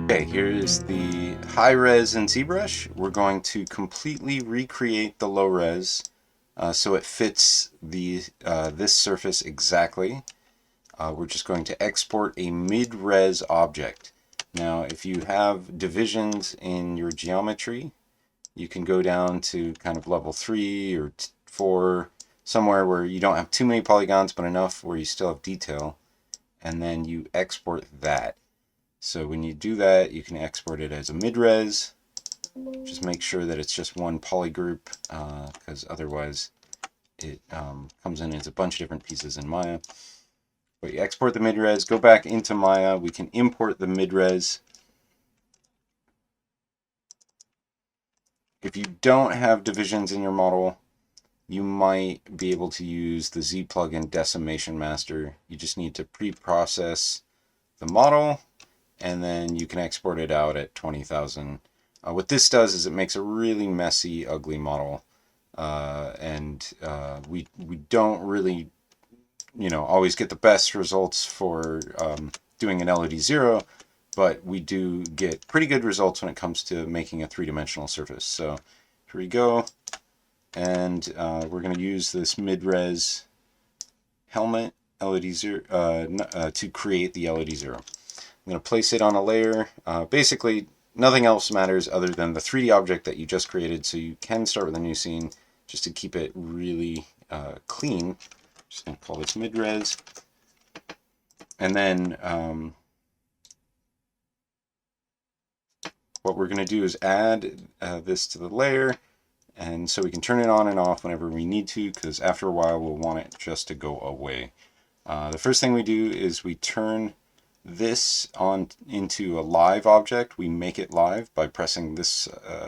Okay, here's the high res in ZBrush. We're going to completely recreate the low res so it fits this surface exactly. We're just going to export a mid-res object. Now, if you have divisions in your geometry, you can go down to kind of level 3 or 4, somewhere where you don't have too many polygons, but enough where you still have detail, and then you export that. So when you do that, you can export it as a mid-res. Just make sure that it's just one polygroup, because otherwise it comes in as a bunch of different pieces in Maya. But you export the mid-res, go back into Maya, we can import the mid-res. If you don't have divisions in your model, you might be able to use the Z plugin Decimation Master. You just need to pre-process the model, and then you can export it out at 20,000. What this does is it makes a really messy, ugly model, and we don't really, always get the best results for doing an lod0, but we do get pretty good results when it comes to making a three-dimensional surface. So here we go, and we're going to use this mid-res helmet lod0 to create the lod0. I'm going to place it on a layer. Basically, nothing else matters other than the 3D object that you just created, so you can start with a new scene just to keep it really clean. Just going to call this mid-res. And then what we're going to do is add this to the layer, and so we can turn it on and off whenever we need to, because after a while we'll want it just to go away. The first thing we do is we turn this on into a live object. We make it live by pressing this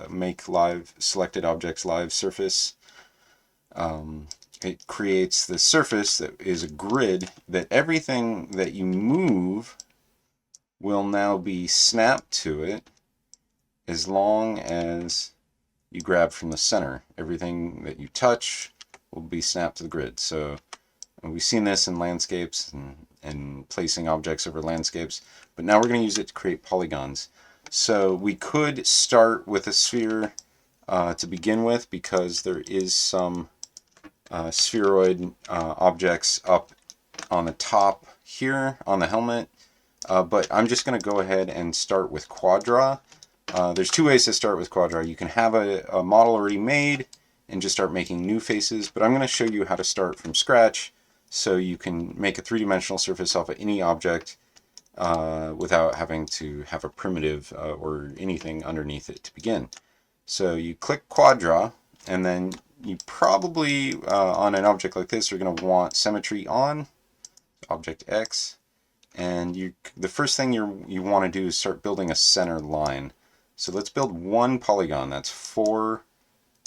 make live selected objects live surface. It creates the surface that is a grid that everything that you move will now be snapped to it as long as you grab from the center. Everything that you touch will be snapped to the grid. So we've seen this in landscapes and placing objects over landscapes, but now we're going to use it to create polygons. So we could start with a sphere to begin with, because there is some spheroid objects up on the top here on the helmet, but I'm just going to go ahead and start with qaud. There's two ways to start with qaud. You can have a model already made and just start making new faces, but I'm going to show you how to start from scratch so you can make a three-dimensional surface off of any object without having to have a primitive or anything underneath it to begin. So you click qaud, and then you probably, on an object like this, are going to want symmetry on, object X, and the first thing you want to do is start building a center line. So let's build one polygon. That's 4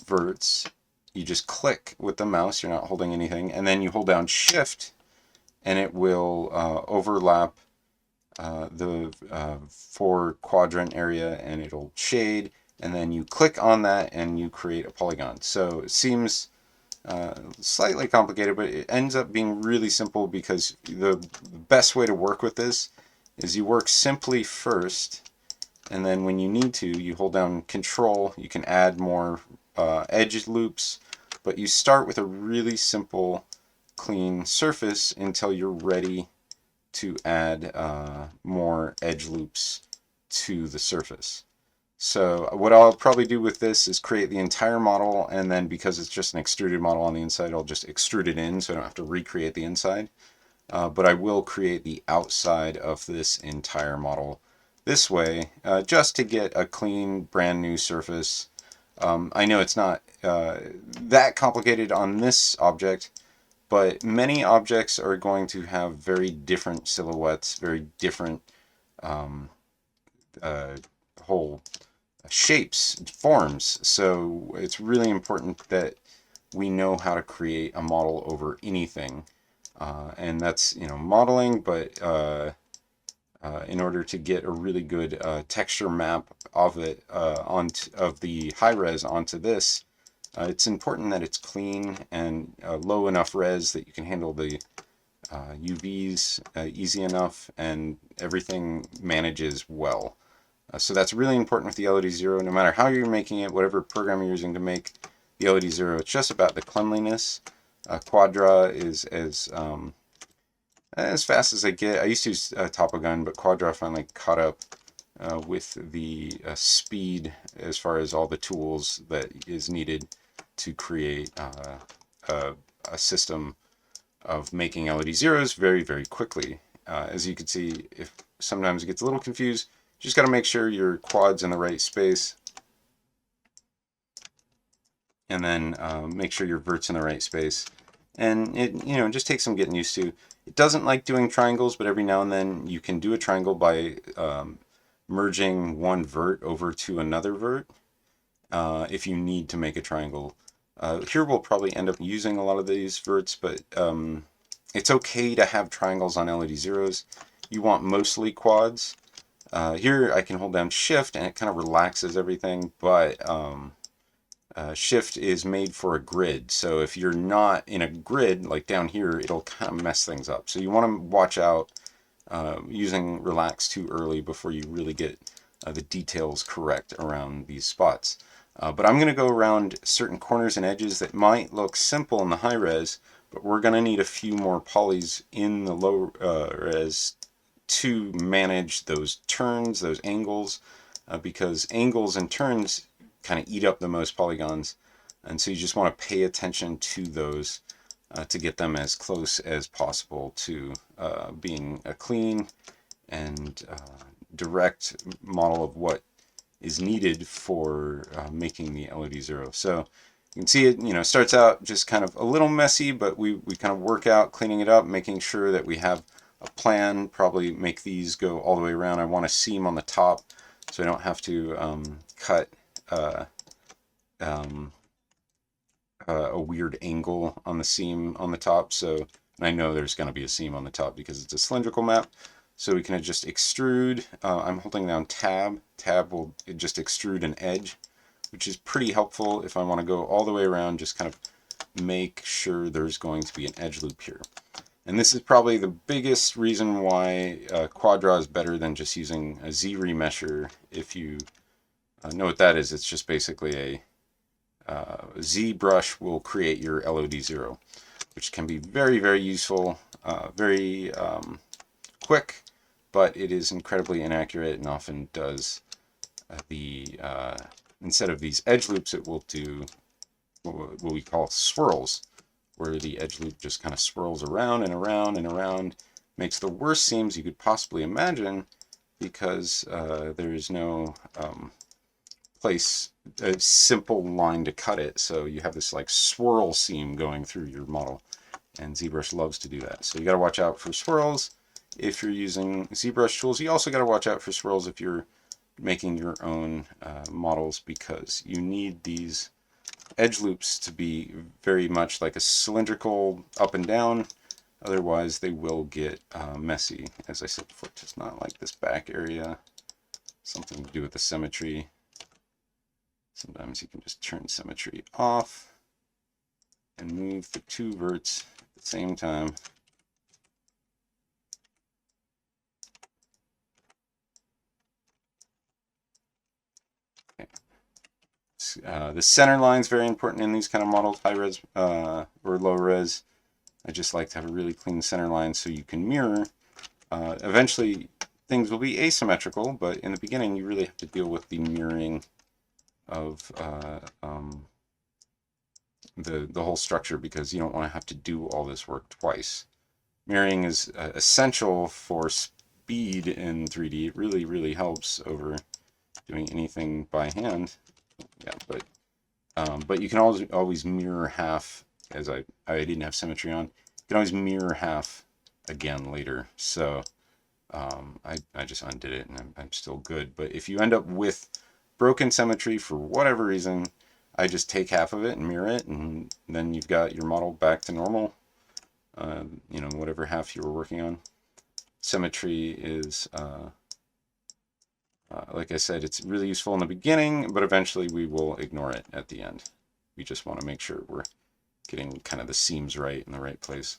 verts. You just click with the mouse, you're not holding anything, and then you hold down Shift, and it will overlap the 4-quadrant area, and it'll shade, and then you click on that and you create a polygon. So it seems slightly complicated, but it ends up being really simple, because the best way to work with this is you work simply first, and then when you need to, you hold down Control. You can add more edge loops, but you start with a really simple, clean surface until you're ready to add more edge loops to the surface. So what I'll probably do with this is create the entire model, and then because it's just an extruded model on the inside, I'll just extrude it in so I don't have to recreate the inside. But I will create the outside of this entire model this way, just to get a clean, brand new surface. I know it's not that complicated on this object, but many objects are going to have very different silhouettes, very different whole shapes, forms. So it's really important that we know how to create a model over anything. And that's, modeling, but in order to get a really good texture map of it, of the high res onto this, it's important that it's clean and low enough res that you can handle the UVs easy enough, and everything manages well. So that's really important with the lod0. No matter how you're making it, whatever program you're using to make the lod0, it's just about the cleanliness. Quad draw is as fast as I get. I used to use Topogun, but quad draw finally caught up with the speed as far as all the tools that is needed to create a system of making lod0s very, very quickly. As you can see, if sometimes it gets a little confused, you just got to make sure your quad's in the right space, and then make sure your vert's in the right space. And it, just takes some getting used to. It doesn't like doing triangles, but every now and then you can do a triangle by merging one vert over to another vert if you need to make a triangle. Here we'll probably end up using a lot of these verts, but it's okay to have triangles on lod0s. You want mostly quads. Here I can hold down shift and it kind of relaxes everything, but shift is made for a grid. So if you're not in a grid, like down here, it'll kind of mess things up. So you want to watch out using relax too early before you really get the details correct around these spots. But I'm going to go around certain corners and edges that might look simple in the high res, but we're going to need a few more polys in the low res to manage those turns, those angles, because angles and turns kind of eat up the most polygons, and so you just want to pay attention to those to get them as close as possible to being a clean and direct model of what is needed for making the lod0. So you can see it, starts out just kind of a little messy, but we kind of work out cleaning it up, making sure that we have a plan. Probably make these go all the way around. I want a seam on the top so I don't have to cut a weird angle on the seam on the top. So I know there's going to be a seam on the top because it's a cylindrical map. So we can just extrude. I'm holding down tab. Tab will just extrude an edge, which is pretty helpful if I want to go all the way around, just kind of make sure there's going to be an edge loop here. And this is probably the biggest reason why quad draw is better than just using a Z remesher. If you know what that is, it's just basically a Z brush will create your lod0, which can be very, very useful, very quick, but it is incredibly inaccurate and often does instead of these edge loops, it will do what we call swirls, where the edge loop just kind of swirls around and around and around, makes the worst seams you could possibly imagine, because there is no a simple line to cut it. So you have this like swirl seam going through your model, and ZBrush loves to do that. So you got to watch out for swirls if you're using ZBrush tools. You also got to watch out for swirls if you're making your own models, because you need these edge loops to be very much like a cylindrical up and down. Otherwise they will get messy. As I said before, it does not like this back area. Something to do with the symmetry. Sometimes you can just turn symmetry off and move the two verts at the same time. Okay. The center line is very important in these kind of models, high res or low res. I just like to have a really clean center line so you can mirror. Eventually things will be asymmetrical, but in the beginning you really have to deal with the mirroring of the whole structure, because you don't want to have to do all this work twice. Mirroring is essential for speed in 3D. It really, really helps over doing anything by hand. Yeah, but you can always mirror half, as I didn't have symmetry on. You can always mirror half again later. So I just undid it and I'm still good. But if you end up with broken symmetry for whatever reason, I just take half of it and mirror it, and then you've got your model back to normal. Whatever half you were working on. Symmetry is, like I said, it's really useful in the beginning, but eventually we will ignore it at the end. We just want to make sure we're getting kind of the seams right in the right place.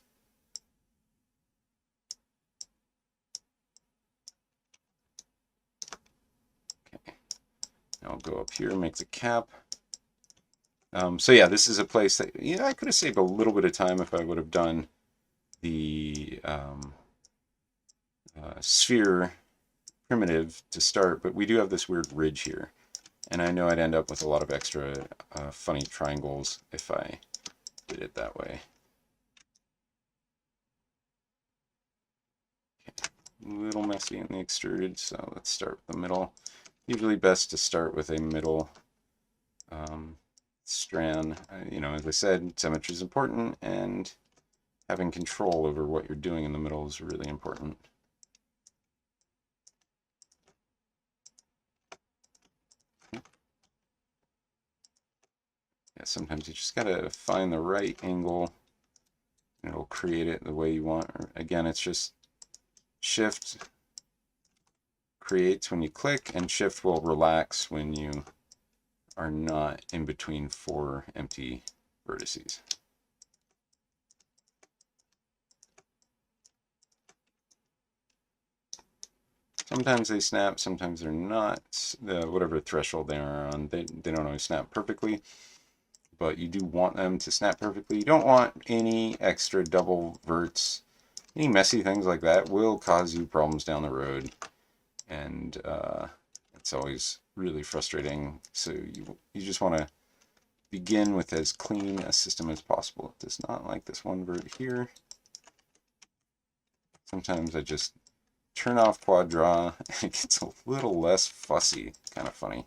I'll go up here, make the cap. So yeah, this is a place that, you know, I could have saved a little bit of time if I would have done the sphere primitive to start, but we do have this weird ridge here. And I know I'd end up with a lot of extra funny triangles if I did it that way. Okay. A little messy in the extruded, so let's start with the middle. Usually best to start with a middle strand. You know, as I said, symmetry is important, and having control over what you're doing in the middle is really important. Yeah, sometimes you just gotta find the right angle, and it'll create it the way you want. Or, again, it's just Shift creates when you click, and Shift will relax when you are not in between 4 empty vertices. Sometimes they snap, sometimes they're not. Whatever threshold they are on, they don't always snap perfectly, but you do want them to snap perfectly. You don't want any extra double verts. Any messy things like that will cause you problems down the road, and it's always really frustrating. So you just want to begin with as clean a system as possible. It does not like this one vert here. Sometimes I just turn off quad draw and it gets a little less fussy. Kind of funny.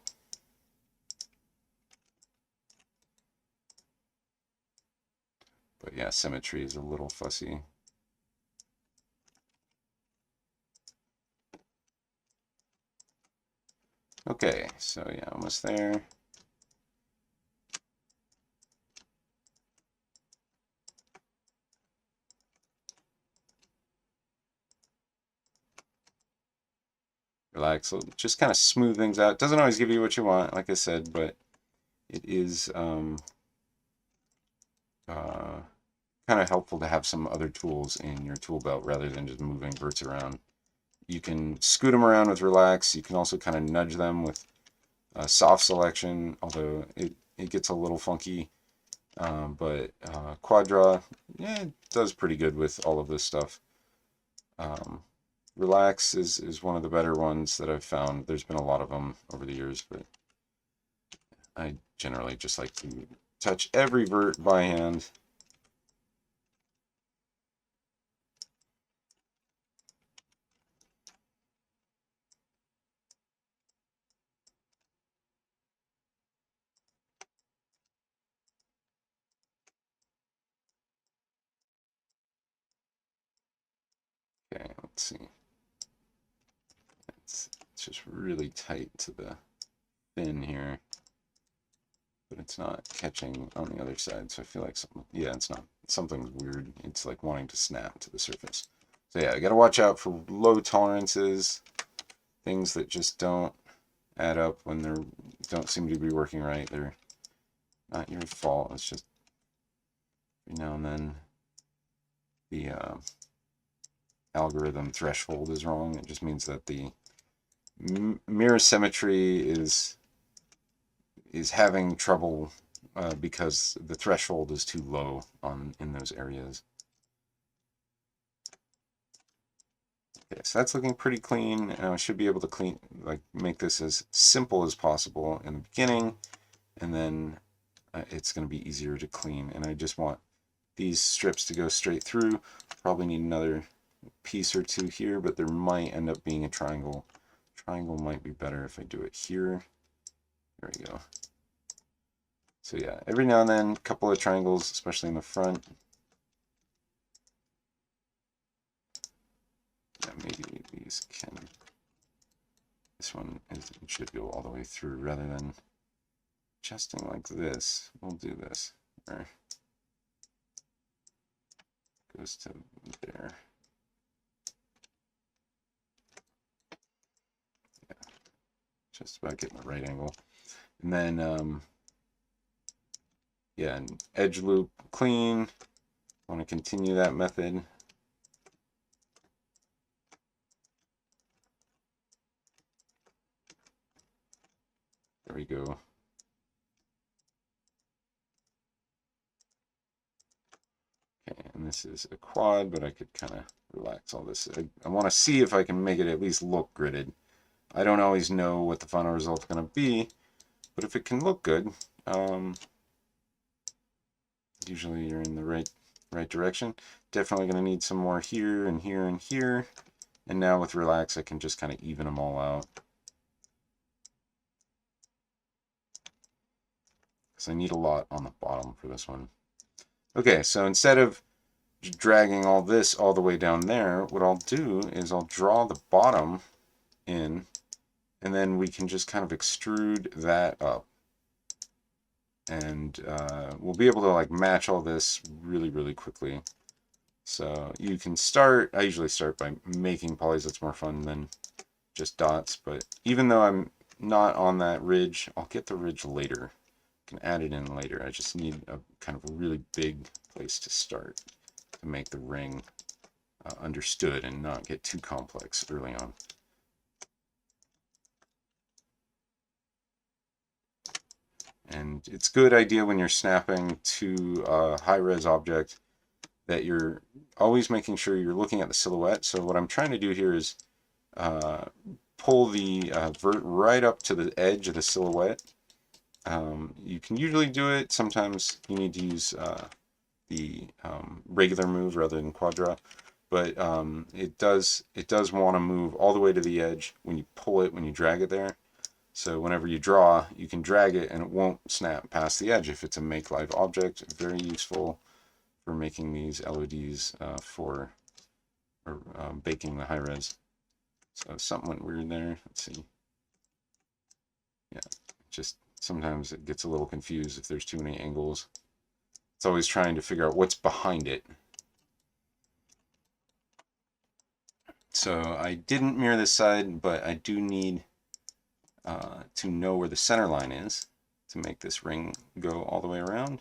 But yeah, symmetry is a little fussy. Okay, so yeah, almost there. Relax, so just kind of smooth things out. It doesn't always give you what you want, like I said, but it is kind of helpful to have some other tools in your tool belt rather than just moving verts around. You can scoot them around with relax. You can also kind of nudge them with soft selection, although it gets a little funky. But quad draw, yeah, it does pretty good with all of this stuff. Relax is one of the better ones that I've found. There's been a lot of them over the years, but I generally just like to touch every vert by hand. Okay, let's see. It's just really tight to the fin here, but it's not catching on the other side, so I feel like something, yeah, it's not, something's weird. It's like wanting to snap to the surface. So yeah, I gotta watch out for low tolerances, things that just don't add up when they don't seem to be working right. They're not your fault. It's just every now and then the algorithm threshold is wrong. It just means that the mirror symmetry is having trouble because the threshold is too low in those areas. Okay, so that's looking pretty clean, and I should be able to make this as simple as possible in the beginning, and then it's going to be easier to clean. And I just want these strips to go straight through. Probably need another piece or two here, but there might end up being a triangle. Triangle might be better if I do it here. There we go. So yeah, every now and then, a couple of triangles, especially in the front. Yeah, maybe these can, this one should go all the way through rather than adjusting like this. We'll do this. Or goes to there. Yeah, just about getting the right angle. And then, yeah, and edge loop clean. I want to continue that method. There we go. Okay, and this is a quad, but I could kind of relax all this. I want to see if I can make it at least look gridded. I don't always know what the final result's going to be, but if it can look good, usually you're in the right direction. Definitely going to need some more here and here and here. And now with relax, I can just kind of even them all out. Because I need a lot on the bottom for this one. Okay, so instead of dragging all this all the way down there, what I'll do is I'll draw the bottom in, and then we can just kind of extrude that up. And we'll be able to like match all this really, really quickly. So you can start, I usually start by making polys. That's more fun than just dots. But even though I'm not on that ridge, I'll get the ridge later. I can add it in later. I just need a kind of a really big place to start to make the ring understood and not get too complex early on. And it's a good idea when you're snapping to a high-res object that you're always making sure you're looking at the silhouette. So what I'm trying to do here is pull the vert right up to the edge of the silhouette. You can usually do it. Sometimes you need to use the regular move rather than quad draw. But it does want to move all the way to the edge when you pull it, when you drag it there. So whenever you draw, you can drag it and it won't snap past the edge if it's a make live object. Very useful for making these LODs for baking the high res. So something went weird there. Let's see. Yeah, just sometimes it gets a little confused if there's too many angles. It's always trying to figure out what's behind it. So I didn't mirror this side, but I do need to know where the center line is to make this ring go all the way around.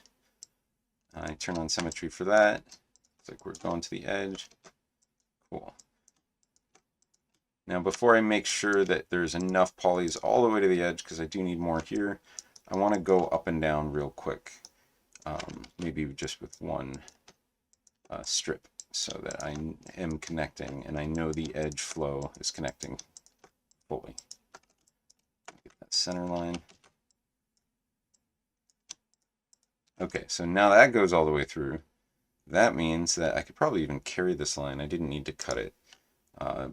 I turn on symmetry for that. It's like we're going to the edge. Cool. Now before I make sure that there's enough polys all the way to the edge, because I do need more here, I want to go up and down real quick. Maybe just with one strip so that I am connecting and I know the edge flow is connecting fully. Get that center line. Okay, so now that goes all the way through. That means that I could probably even carry this line. I didn't need to cut it.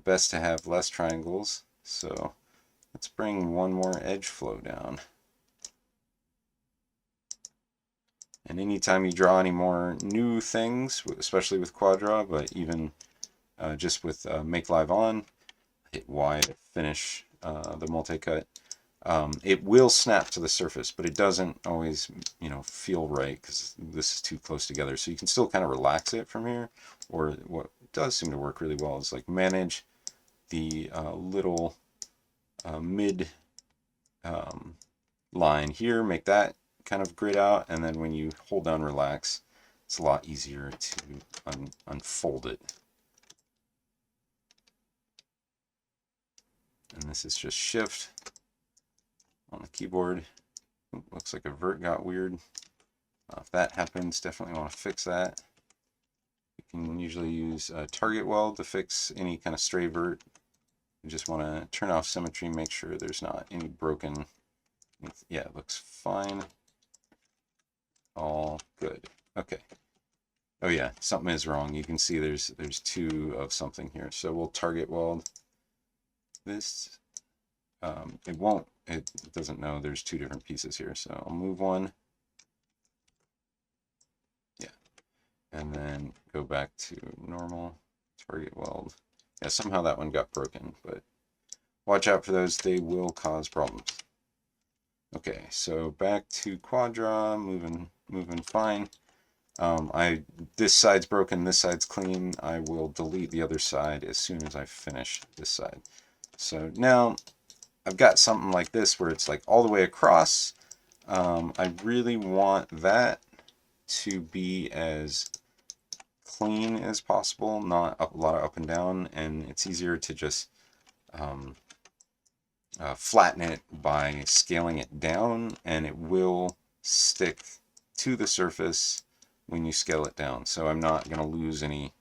Best to have less triangles. So let's bring one more edge flow down. And anytime you draw any more new things, especially with quad draw, but even just with make live on, hit Y to finish the multi-cut. It will snap to the surface, but it doesn't always, feel right because this is too close together. So you can still kind of relax it from here. Or what does seem to work really well is like manage the little mid line here, make that kind of grid out, and then when you hold down relax, it's a lot easier to unfold it. And this is just shift on the keyboard. Ooh, looks like a vert got weird. If that happens, definitely want to fix that. You can usually use target weld to fix any kind of stray vert. You just want to turn off symmetry, make sure there's not any broken. Yeah, it looks fine. All good. Okay. Oh yeah, something is wrong. You can see there's two of something here. So we'll target weld this. It doesn't know there's two different pieces here. So I'll move one. Yeah. And then go back to normal, target weld. Yeah, somehow that one got broken, but watch out for those. They will cause problems. Okay, so back to quad draw, moving fine. This side's broken, this side's clean. I will delete the other side as soon as I finish this side. So now I've got something like this where it's like all the way across. I really want that to be as clean as possible, not a lot of up and down, and it's easier to just flatten it by scaling it down, and it will stick to the surface when you scale it down. So I'm not going to lose any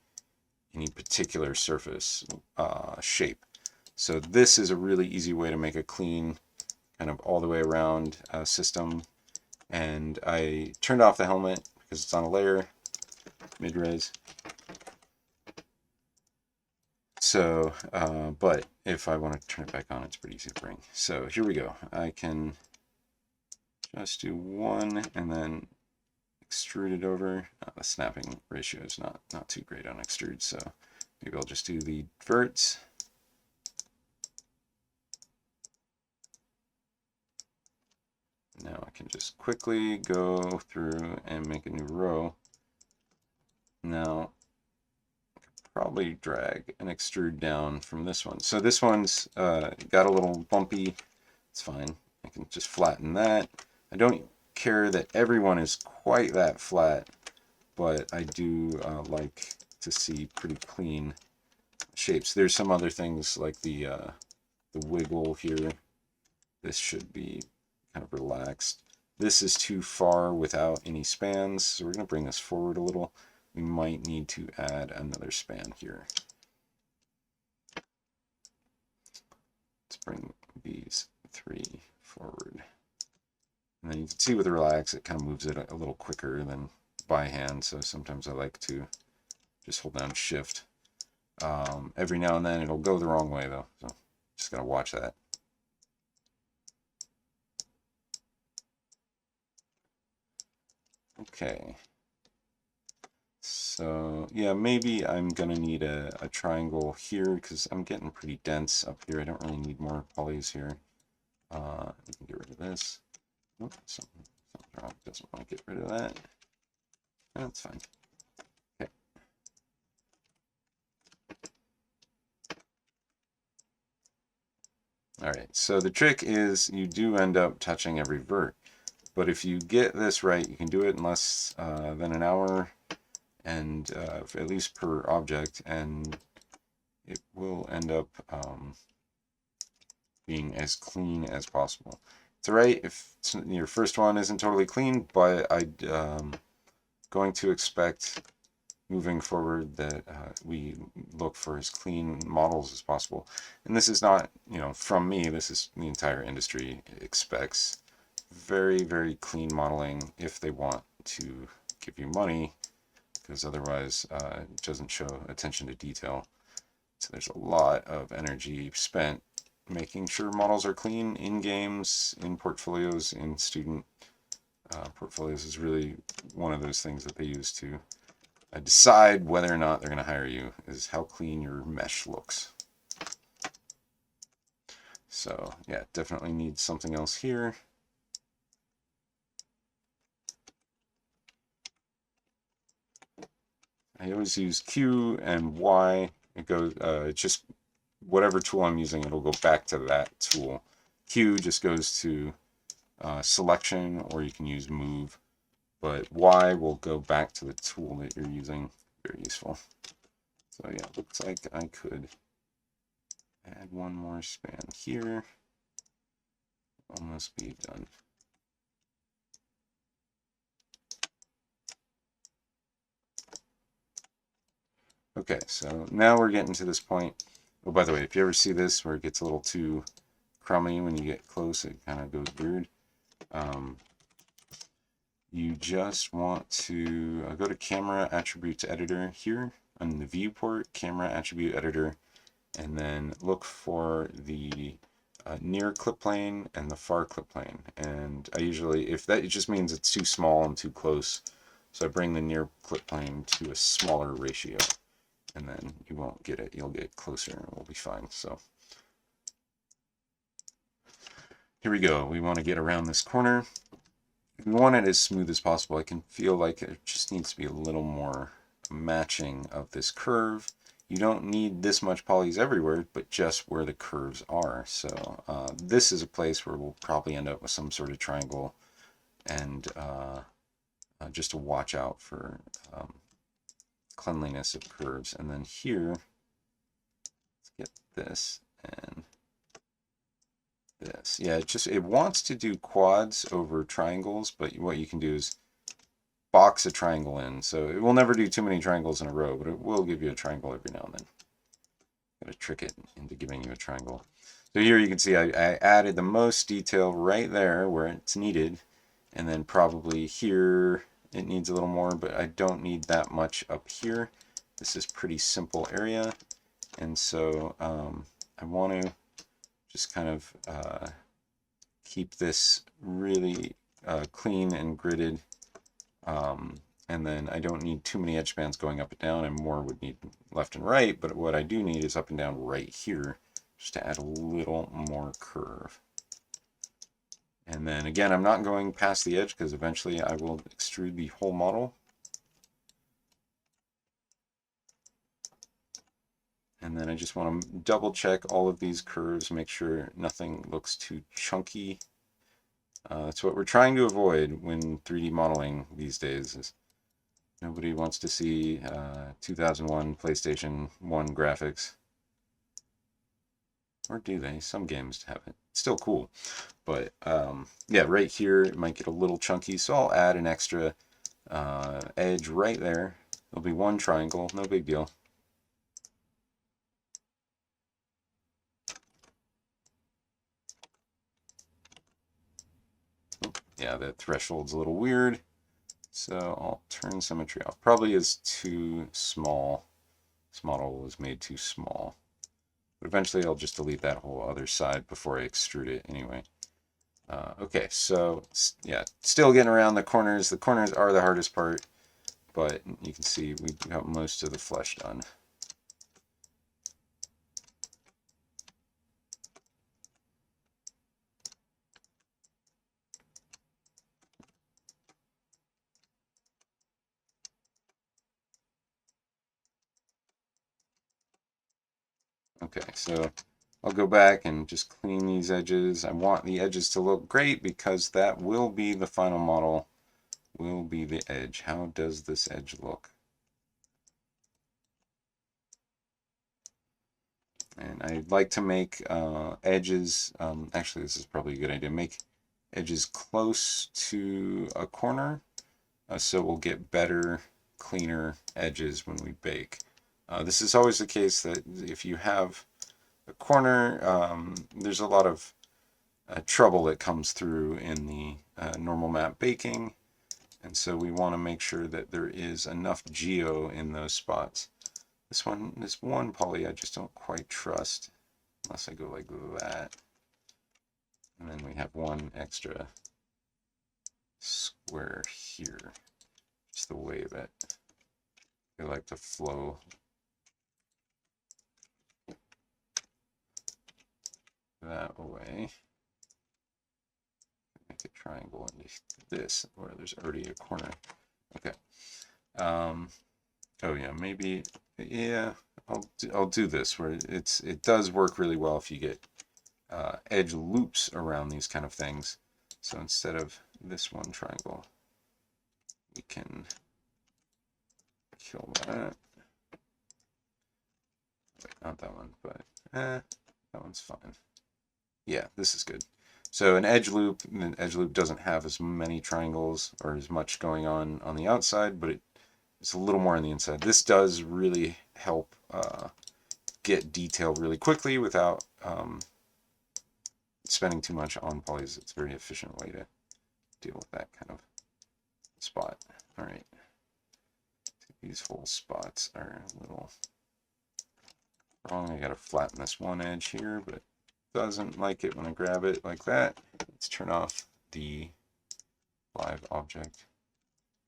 particular surface shape. So this is a really easy way to make a clean kind of all the way around system. And I turned off the helmet because it's on a layer, mid-res. So, but if I want to turn it back on, it's pretty easy to bring. So here we go. I can just do one and then extrude it over. The snapping ratio is not too great on extrude, so maybe I'll just do the verts. Now I can just quickly go through and make a new row. Now I could probably drag and extrude down from this one. So this one's got a little bumpy. It's fine. I can just flatten that. I don't care that everyone is quite that flat, but I do like to see pretty clean shapes. There's some other things like the wiggle here. This should be kind of relaxed. This is too far without any spans, so we're going to bring this forward a little. We might need to add another span here. Let's bring these three forward. And then you can see with the relax, it kind of moves it a little quicker than by hand, so sometimes I like to just hold down shift. Every now and then it'll go the wrong way though, so just gotta watch that. Okay. So yeah, maybe I'm gonna need a triangle here because I'm getting pretty dense up here. I don't really need more polys here. We can get rid of this. Oh, something wrong. Doesn't want to get rid of that. That's fine. Okay. All right. So the trick is you do end up touching every vert, but if you get this right, you can do it in less than an hour, and at least per object, and it will end up being as clean as possible. It's alright if your first one isn't totally clean, but I'm going to expect moving forward that we look for as clean models as possible. And this is not, from me, this is the entire industry expects very, very clean modeling if they want to give you money, because otherwise it doesn't show attention to detail. So there's a lot of energy spent making sure models are clean in games, in portfolios, in student portfolios is really one of those things that they use to decide whether or not they're going to hire you, is how clean your mesh looks. So yeah, definitely need something else here. I always use Q and Y. It goes, it's just whatever tool I'm using, it'll go back to that tool. Q just goes to selection, or you can use move, but Y will go back to the tool that you're using. Very useful. So yeah, looks like I could add one more span here. Almost be done. Okay, so now we're getting to this point. Oh, by the way, if you ever see this where it gets a little too crummy when you get close, it kind of goes weird. You just want to go to Camera Attributes Editor here on the viewport, Camera Attribute Editor, and then look for the near clip plane and the far clip plane. And I usually, if that, it just means it's too small and too close, so I bring the near clip plane to a smaller ratio, and then you won't get it. You'll get closer and we'll be fine. So here we go. We want to get around this corner. We want it as smooth as possible. I can feel like it just needs to be a little more matching of this curve. You don't need this much polys everywhere, but just where the curves are. So this is a place where we'll probably end up with some sort of triangle, and just to watch out for cleanliness of curves. And then here, let's get this, and this. Yeah, it wants to do quads over triangles, but what you can do is box a triangle in. So it will never do too many triangles in a row, but it will give you a triangle every now and then. Gotta trick it into giving you a triangle. So here you can see I added the most detail right there where it's needed, and then probably here it needs a little more, but I don't need that much up here. This is pretty simple area, and so I want to just kind of keep this really clean and gridded, and then I don't need too many edge spans going up and down, and more would need left and right, but what I do need is up and down right here, just to add a little more curve. And then again, I'm not going past the edge because eventually I will extrude the whole model. And then I just want to double check all of these curves, make sure nothing looks too chunky. That's what we're trying to avoid when 3D modeling these days. Is nobody wants to see 2001 PlayStation 1 graphics. Or do they? Some games have it. It's still cool. But yeah, right here it might get a little chunky, so I'll add an extra edge right there. There'll be one triangle, no big deal. Yeah, that threshold's a little weird, so I'll turn symmetry off. Probably is too small. This model was made too small. But eventually I'll just delete that whole other side before I extrude it anyway. Okay, so yeah, still getting around the corners. The corners are the hardest part, but you can see we got most of the flesh done. Okay, so I'll go back and just clean these edges. I want the edges to look great because that will be the final model, will be the edge. How does this edge look? And I'd like to make edges, actually this is probably a good idea, make edges close to a corner so we'll get better, cleaner edges when we bake. This is always the case that if you have a corner, there's a lot of trouble that comes through in the normal map baking, and so we want to make sure that there is enough geo in those spots. This one poly I just don't quite trust unless I go like that, and then we have one extra square here. Just the way that I like to flow. That away. Make a triangle into this where there's already a corner. Okay. Oh yeah, maybe. Yeah, I'll do this where it does work really well if you get edge loops around these kind of things. So instead of this one triangle, we can kill that. Wait, not that one, but that one's fine. Yeah, this is good. So an edge loop doesn't have as many triangles or as much going on the outside, but it's a little more on the inside. This does really help get detail really quickly without spending too much on polys. It's a very efficient way to deal with that kind of spot. All right. These whole spots are a little wrong. I gotta flatten this one edge here, but it doesn't like it when I grab it like that. Let's turn off the live object.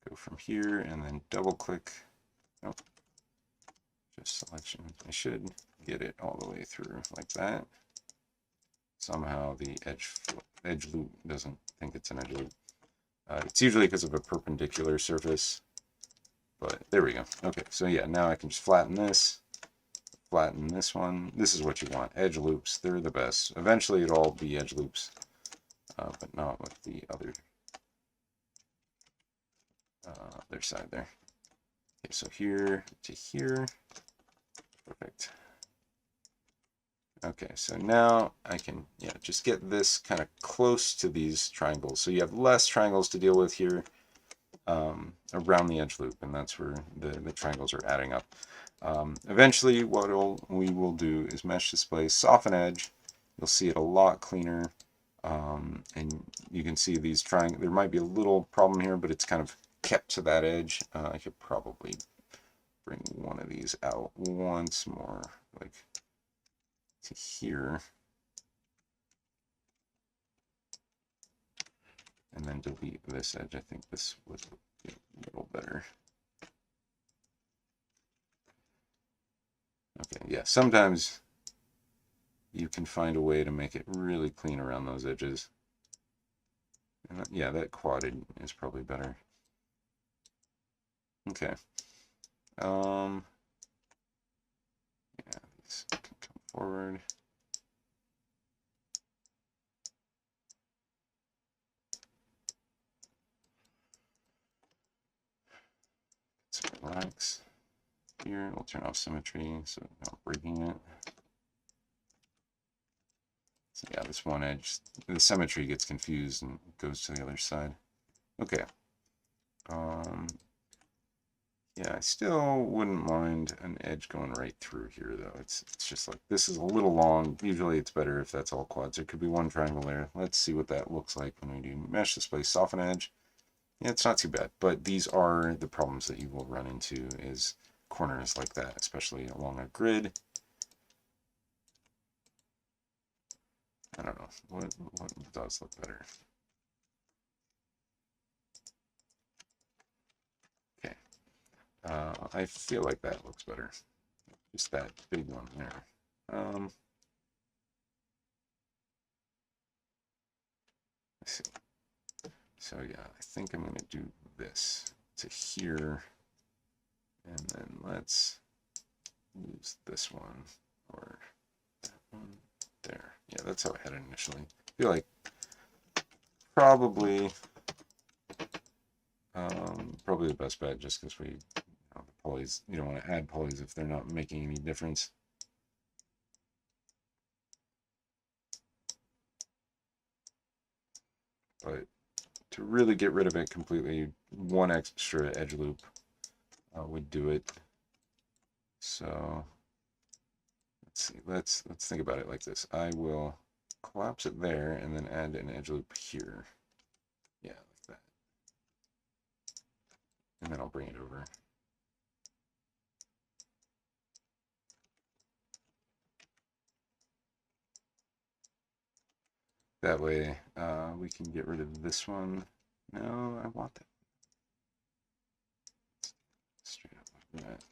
Go from here and then double click. Nope. Just selection. I should get it all the way through like that. Somehow the edge loop doesn't think it's an edge loop. It's usually because of a perpendicular surface, but there we go. Okay, so yeah, now I can just flatten this one. This is what you want. Edge loops, they're the best. Eventually it'll all be edge loops, but not with the other side there. Okay, so here to here. Perfect. Okay, so now I can just get this kind of close to these triangles. So you have less triangles to deal with here around the edge loop, and that's where the triangles are adding up. Eventually, what we will do is mesh display, soften edge. You'll see it a lot cleaner, and you can see these triangles. There might be a little problem here, but it's kind of kept to that edge. I could probably bring one of these out once more, like to here, and then delete this edge. I think this would be a little better. Okay, yeah, sometimes you can find a way to make it really clean around those edges. And yeah, that quadded is probably better. Okay. Yeah, these can come forward. So relax here. We'll turn off symmetry so we're not breaking it. So yeah, this one edge, the symmetry gets confused and goes to the other side. Okay. Yeah, I still wouldn't mind an edge going right through here, though. It's just like, this is a little long. Usually it's better if that's all quads. There could be one triangle there. Let's see what that looks like when we do mesh display, soften edge. Yeah, it's not too bad, but these are the problems that you will run into is corners like that, especially along a grid. I don't know, what does look better? Okay, I feel like that looks better. Just that big one there. Let's see. So yeah, I think I'm going to do this to here, and then let's use this one or that one there. Yeah, that's how I had it initially. I feel like probably probably the best bet, just because we the pulleys, you don't want to add pulleys if they're not making any difference. But to really get rid of it completely, one extra edge loop would do it. So let's see. Let's think about it like this. I will collapse it there and then add an edge loop here. Yeah, like that. And then I'll bring it over. That way we can get rid of this one. No, I want that. Straight up like that.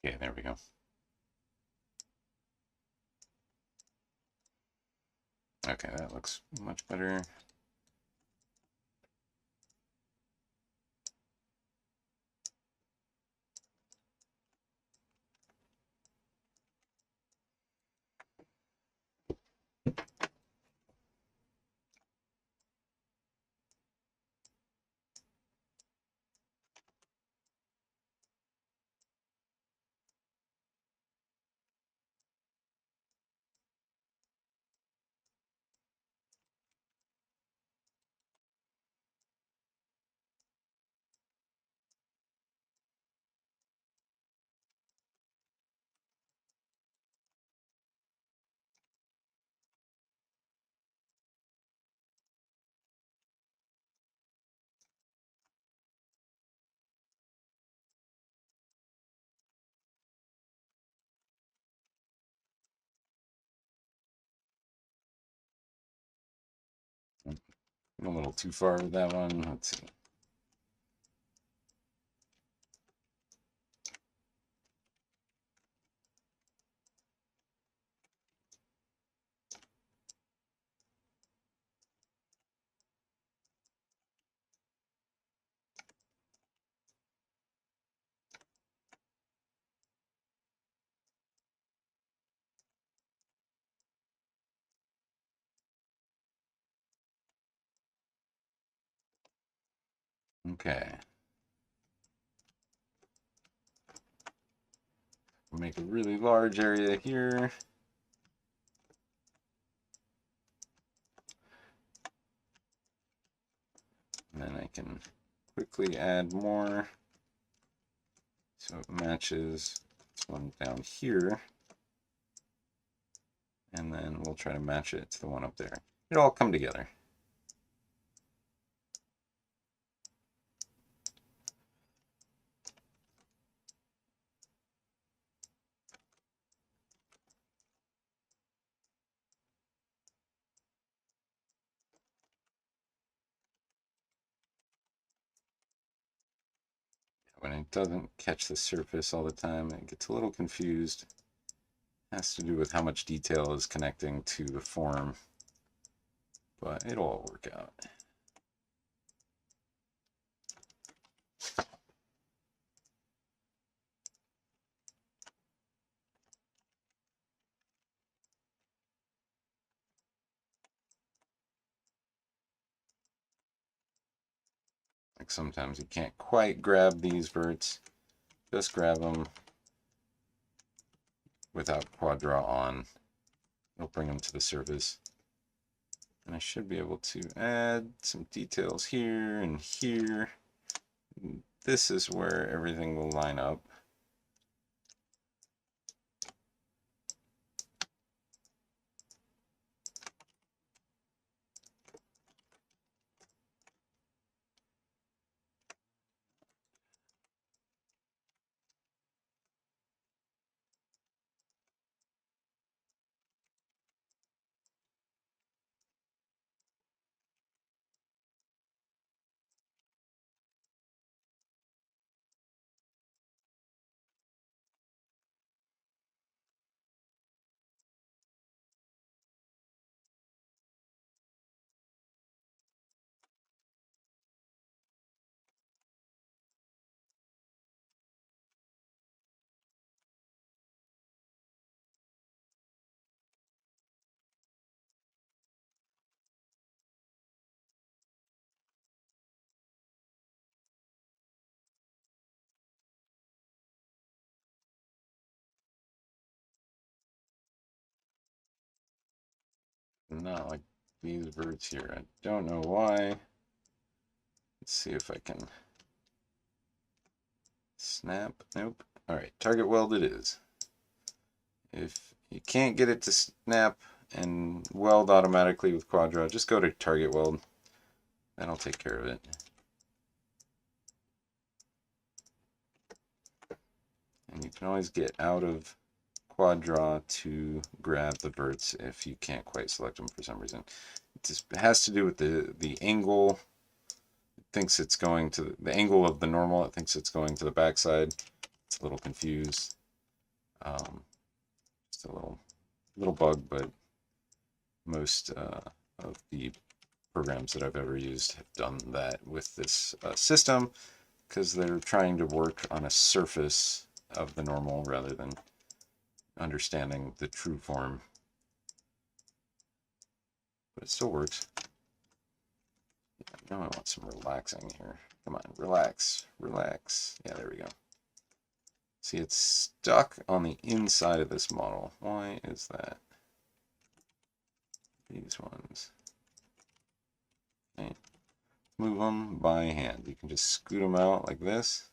Okay, there we go. Okay, that looks much better. a little too far with that one. Let's see. Okay. We'll make a really large area here. And then I can quickly add more so it matches this one down here. And then we'll try to match it to the one up there. It'll all come together. When it doesn't catch the surface all the time, it gets a little confused. It has to do with how much detail is connecting to the form, but it'll all work out. Like sometimes you can't quite grab these verts, just grab them without quad draw on. It'll bring them to the surface. And I should be able to add some details here and here. This is where everything will line up. Not like these verts here. I don't know why. Let's see if I can snap. Nope. All right, target weld it is. If you can't get it to snap and weld automatically with quad draw, just go to target weld. That'll take care of it. And you can always get out of quad draw to grab the verts if you can't quite select them for some reason. It just has to do with the angle. It thinks it's going to the angle of the normal. It thinks it's going to the backside. It's a little confused. Just a little bug, but most of the programs that I've ever used have done that with this system, because they're trying to work on a surface of the normal rather than understanding the true form. But it still works. Yeah, now I want some relaxing here. Come on, relax, relax. Yeah, there we go. See, it's stuck on the inside of this model. Why is that? These ones. Okay. Move them by hand. You can just scoot them out like this.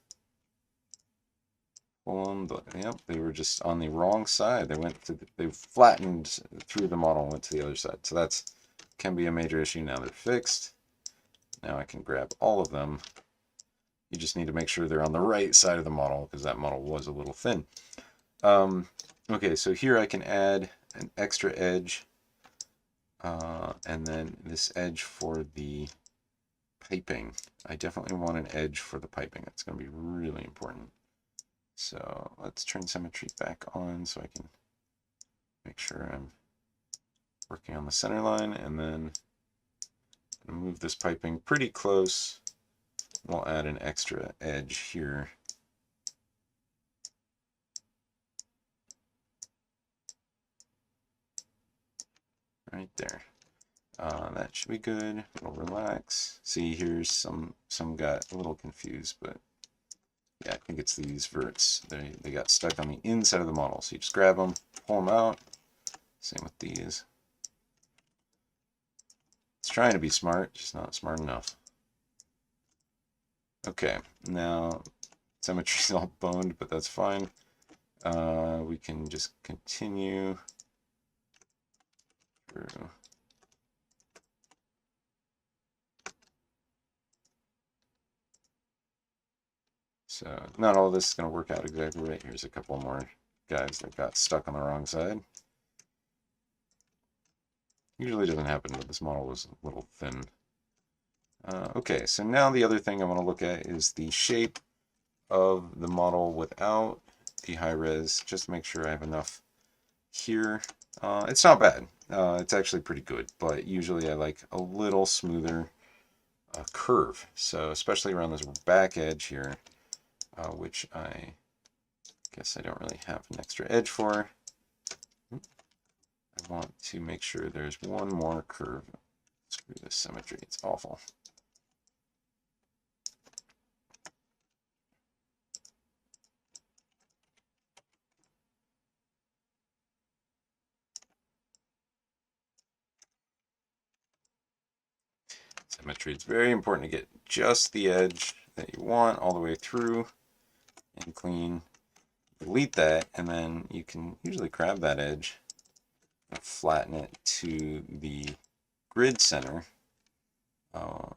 Pull them. Yep, they were just on the wrong side. They flattened through the model and went to the other side. So that can be a major issue. Now they're fixed. Now I can grab all of them. You just need to make sure they're on the right side of the model because that model was a little thin. Okay, so here I can add an extra edge and then this edge for the piping. I definitely want an edge for the piping. That's going to be really important. So let's turn symmetry back on so I can make sure I'm working on the center line, and then move this piping pretty close. We'll add an extra edge here. Right there. That should be good. It'll relax. See, here's some got a little confused, but yeah, I think it's these verts. They got stuck on the inside of the model. So you just grab them, pull them out. Same with these. It's trying to be smart, just not smart enough. Okay, now symmetry's all boned, but that's fine. We can just continue through. So not all of this is going to work out exactly right. Here's a couple more guys that got stuck on the wrong side. Usually doesn't happen, but this model was a little thin. Okay, so now the other thing I want to look at is the shape of the model without the high res, just to make sure I have enough here. It's not bad. It's actually pretty good, but usually I like a little smoother curve. So especially around this back edge here, which I guess I don't really have an extra edge for. I want to make sure there's one more curve. Screw this symmetry, it's awful. Symmetry, it's very important to get just the edge that you want all the way through and clean. Delete that, and then you can usually grab that edge and flatten it to the grid center,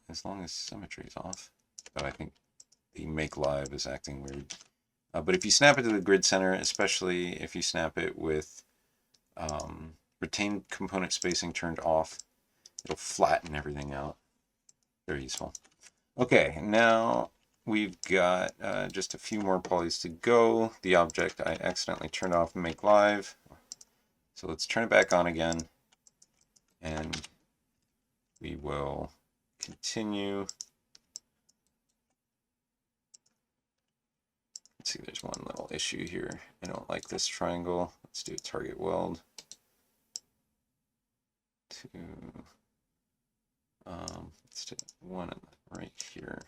as long as symmetry is off. But I think the make live is acting weird. But if you snap it to the grid center, especially if you snap it with retained component spacing turned off, it'll flatten everything out. Very useful. Okay, now we've got just a few more polys to go. The object I accidentally turned off make live. So let's turn it back on again, and we will continue. Let's see, there's one little issue here. I don't like this triangle. Let's do a target weld. Let's do one right here.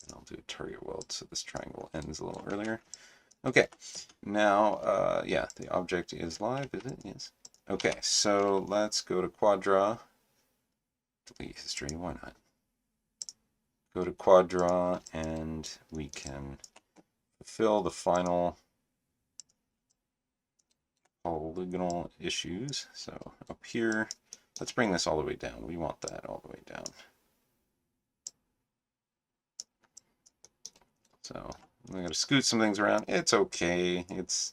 And I'll do a target weld so this triangle ends a little earlier. Okay, now, yeah, the object is live, is it? Yes. Okay, so let's go to quad draw. Delete history, why not? Go to quad draw, and we can fulfill the final polygonal issues. So up here, let's bring this all the way down. We want that all the way down. So I'm going to scoot some things around. It's okay. It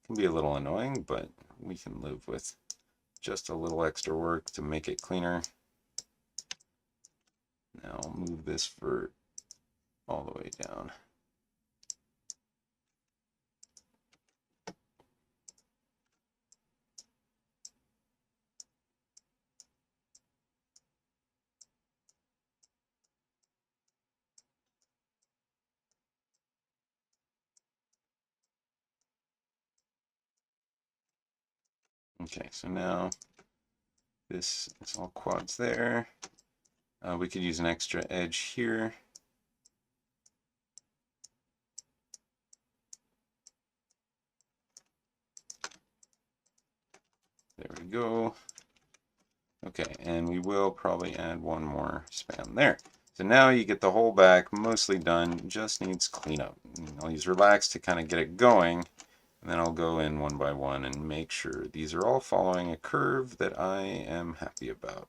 can be a little annoying, but we can live with just a little extra work to make it cleaner. Now I'll move this vert all the way down. Okay, so now this is all quads there. We could use an extra edge here. There we go. Okay, and we will probably add one more span there. So now you get the whole back mostly done, just needs cleanup. I'll use relax to kind of get it going, and then I'll go in one by one and make sure these are all following a curve that I am happy about.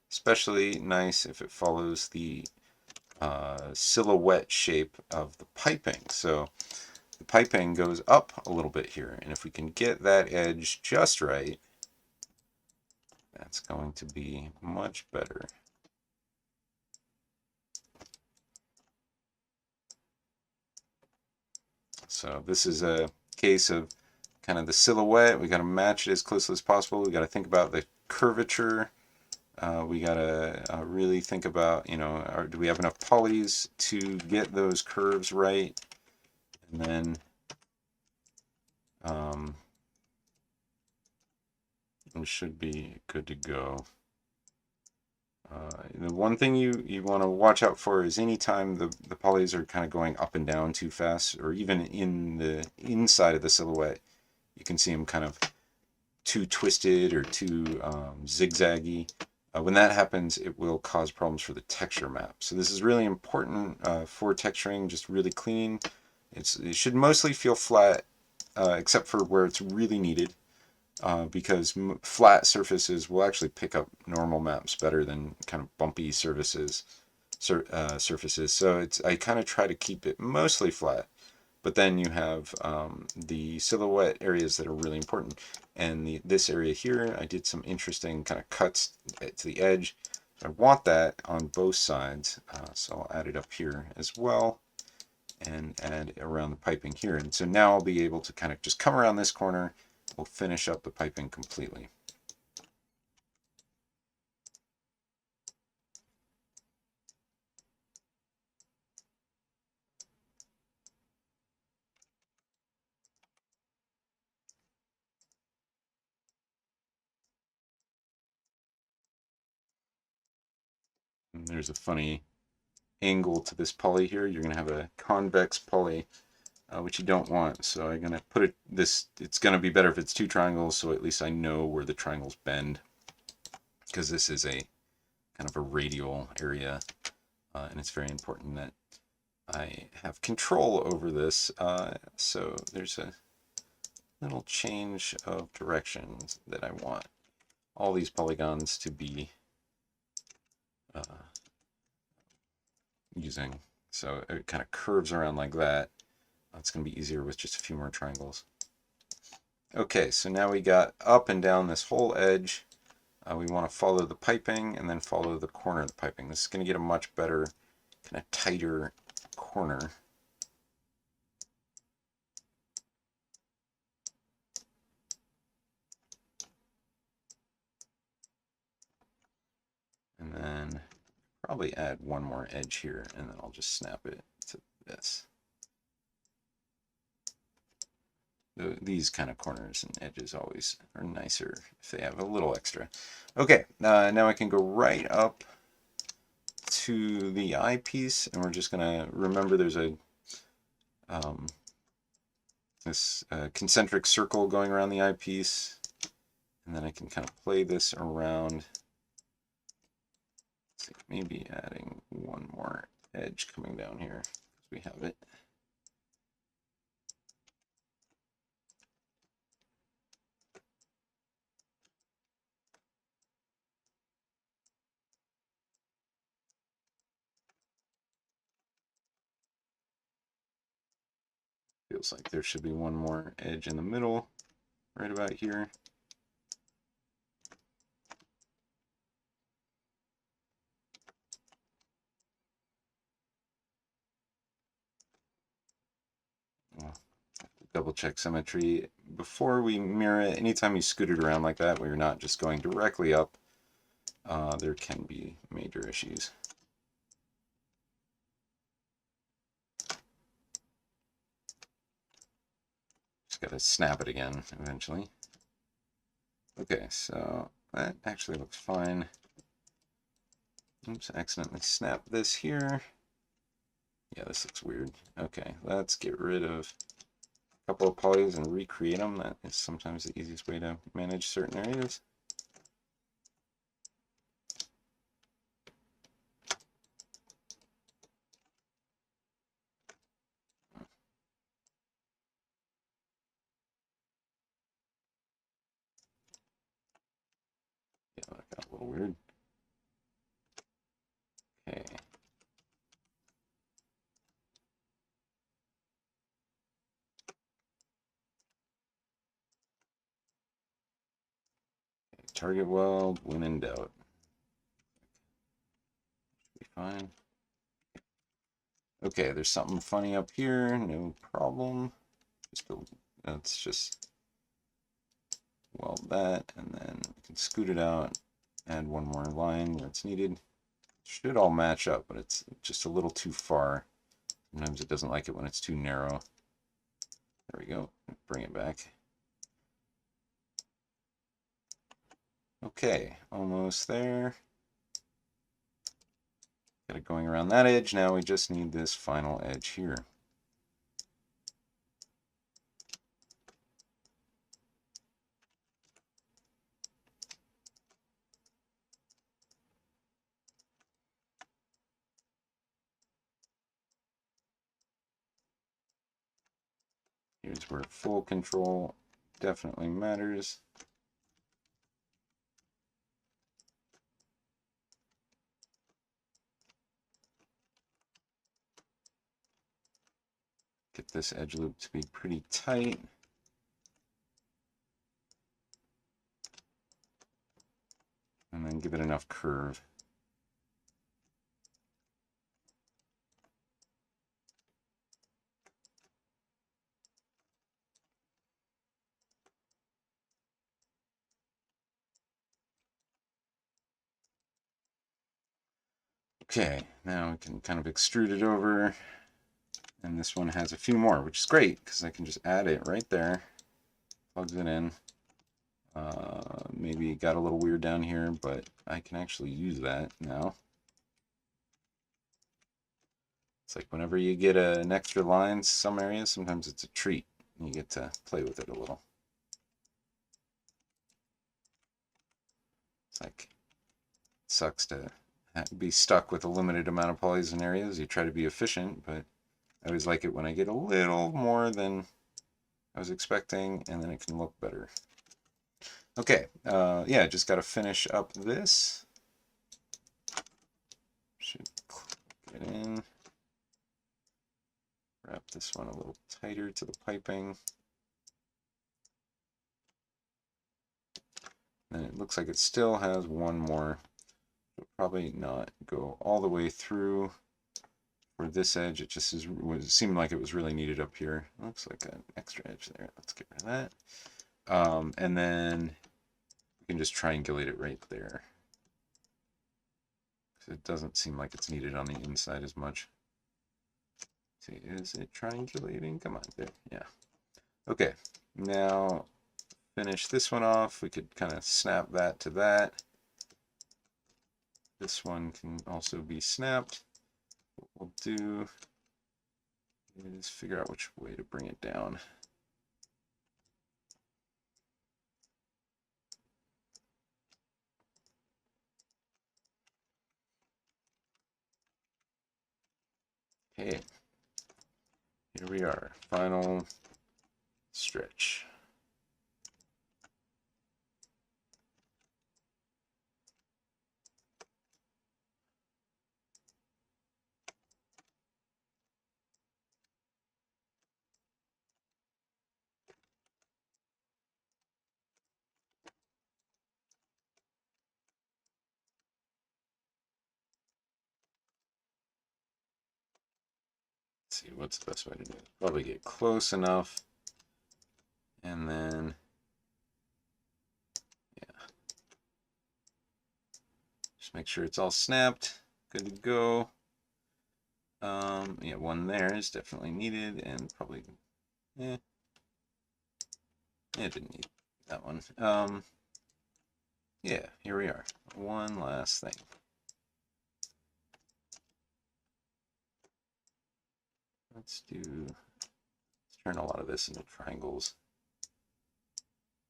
Especially nice if it follows the silhouette shape of the piping. So the piping goes up a little bit here, and if we can get that edge just right, that's going to be much better. So this is a case of kind of the silhouette. We got to match it as closely as possible. We got to think about the curvature. We got to really think about, you know, do we have enough polys to get those curves right? And then we should be good to go. The one thing you want to watch out for is anytime the polys are kind of going up and down too fast, or even in the inside of the silhouette, you can see them kind of too twisted or too zigzaggy. When that happens, it will cause problems for the texture map. So this is really important for texturing, just really clean. It should mostly feel flat, except for where it's really needed. Because flat surfaces will actually pick up normal maps better than kind of bumpy surfaces. So I kind of try to keep it mostly flat, but then you have the silhouette areas that are really important. And this area here, I did some interesting kind of cuts to the edge. I want that on both sides, so I'll add it up here as well, and add around the piping here. And so now I'll be able to kind of just come around this corner. We'll finish up the piping completely. And there's a funny angle to this poly here. You're going to have a convex poly, which you don't want. So I'm going to put it's going to be better if it's two triangles, so at least I know where the triangles bend, because this is a kind of a radial area, and it's very important that I have control over this. So there's a little change of direction that I want all these polygons to be using. So it kind of curves around like that. It's going to be easier with just a few more triangles. Okay, so now we got up and down this whole edge. We want to follow the piping and then follow the corner of the piping. This is going to get a much better, kind of tighter corner. And then probably add one more edge here, and then I'll just snap it to this. These kind of corners and edges always are nicer if they have a little extra. Okay, now I can go right up to the eyepiece, and we're just gonna remember there's a this concentric circle going around the eyepiece, and then I can kind of play this around. Let's see, maybe adding one more edge coming down here because we have it. Feels like there should be one more edge in the middle, right about here. Double check symmetry before we mirror it. Anytime you scoot it around like that, where you're not just going directly up, there can be major issues. Just got to snap it again eventually. Okay, so that actually looks fine. Oops, I accidentally snapped this here. Yeah, this looks weird. Okay, let's get rid of a couple of polys and recreate them. That is sometimes the easiest way to manage certain areas. Yeah, that got a little weird. Okay. Target weld when in doubt. Be fine. Okay, there's something funny up here, no problem. let's just weld that, and then we can scoot it out, add one more line where it's needed. Should all match up, but it's just a little too far. Sometimes it doesn't like it when it's too narrow. There we go. Bring it back. Okay, almost there. Got it going around that edge. Now we just need this final edge here. Here's where full control definitely matters. Get this edge loop to be pretty tight. And then give it enough curve. Okay, now we can kind of extrude it over. And this one has a few more, which is great because I can just add it right there. Plugs it in. Maybe it got a little weird down here, but I can actually use that now. It's like whenever you get an extra line, some areas, sometimes it's a treat. You get to play with it a little. It's like, it sucks to be stuck with a limited amount of polys in areas. You try to be efficient, but I always like it when I get a little more than I was expecting, and then it can look better. Okay, yeah, just got to finish up this. Should get in. Wrap this one a little tighter to the piping. And it looks like it still has one more. It'll probably not go all the way through for this edge. It just seemed like it was really needed up here. Looks like an extra edge there. Let's get rid of that. And then we can just triangulate it right there. It doesn't seem like it's needed on the inside as much. See, is it triangulating? Come on, there, yeah. Okay, now finish this one off. We could kind of snap that to that. This one can also be snapped. What we'll do is figure out which way to bring it down. Okay, here we are, final stretch. Let's see, what's the best way to do it? Probably get close enough, and then, yeah. Just make sure it's all snapped, good to go. Yeah, one there is definitely needed, and probably, it didn't need that one. Yeah, here we are. One last thing. Let's turn a lot of this into triangles.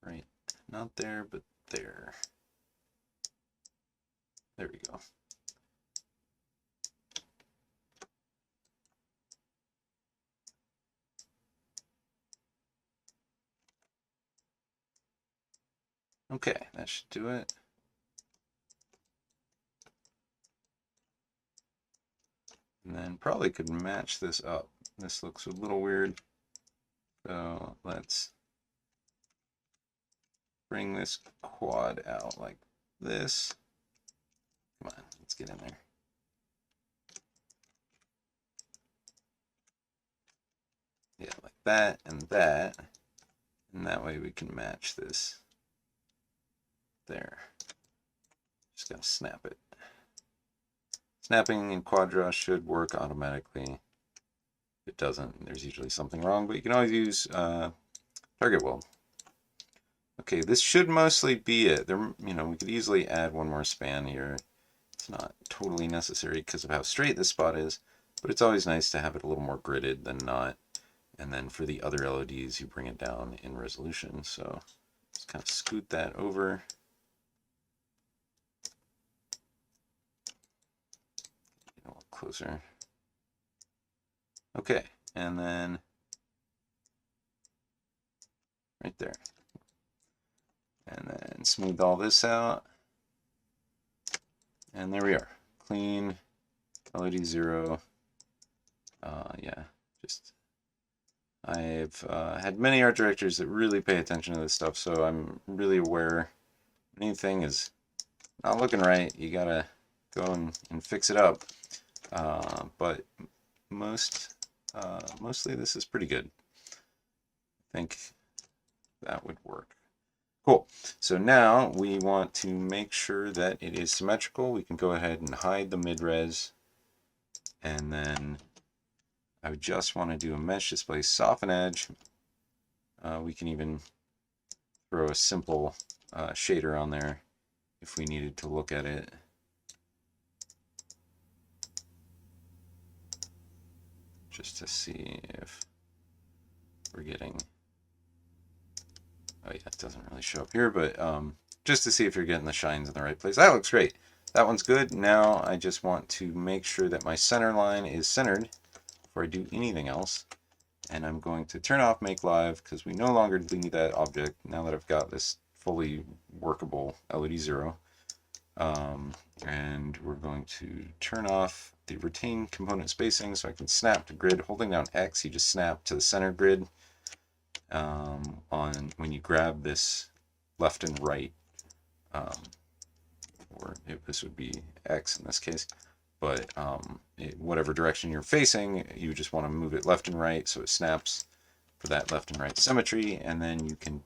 Right, not there, but there. There we go. Okay, that should do it. And then probably could match this up. This looks a little weird. So let's bring this quad out like this. Come on, let's get in there. Yeah, like that and that, and that way we can match this there. Just gotta snap it. Snapping in quad draw should work automatically. If it doesn't, there's usually something wrong, but you can always use target weld. Okay, this should mostly be it. There, we could easily add one more span here. It's not totally necessary because of how straight this spot is, but it's always nice to have it a little more gridded than not. And then for the other LODs, you bring it down in resolution. So just kind of scoot that over. Get a little closer. Okay, and then right there. And then smooth all this out. And there we are. Clean lod0. Yeah, just I've had many art directors that really pay attention to this stuff, so I'm really aware anything is not looking right, you gotta go and fix it up. But mostly this is pretty good. I think that would work. Cool. So now we want to make sure that it is symmetrical. We can go ahead and hide the mid-res. And then I would just want to do a mesh display soften edge. We can even throw a simple shader on there if we needed to look at it. Just to see if we're getting... Oh yeah, it doesn't really show up here, but just to see if you're getting the shines in the right place. That looks great. That one's good. Now I just want to make sure that my center line is centered before I do anything else. And I'm going to turn off Make Live because we no longer need that object now that I've got this fully workable lod0. And we're going to turn off the retain component spacing so I can snap to grid. Holding down X, you just snap to the center grid. On when you grab this left and right, or this would be X in this case, but whatever direction you're facing, you just want to move it left and right so it snaps for that left and right symmetry, and then you can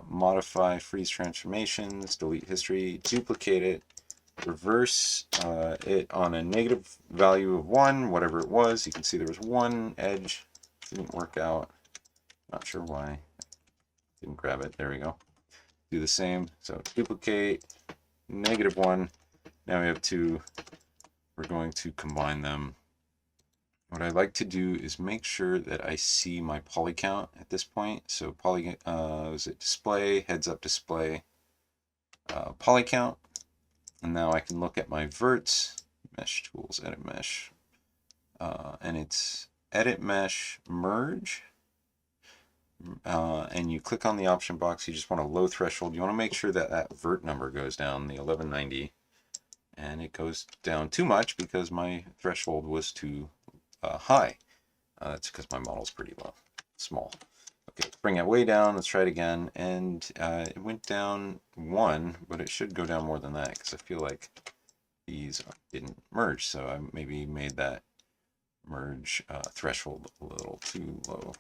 modify freeze transformations, delete history, duplicate it, reverse it on a negative value of 1, whatever it was. You can see there was one edge, didn't work out. Not sure why. Didn't grab it. There we go. Do the same. So duplicate, -1. Now we have 2. We're going to combine them. What I like to do is make sure that I see my poly count at this point. So is it display, heads up display, poly count. And now I can look at my verts, mesh tools, edit mesh. And it's edit mesh merge. And you click on the option box, you just want a low threshold. You want to make sure that that vert number goes down, the 1190. And it goes down too much because my threshold was too high. That's because my model's pretty low, small. Okay, bring it way down. Let's try it again. And it went down 1, but it should go down more than that because I feel like these didn't merge. So I maybe made that merge threshold a little too low.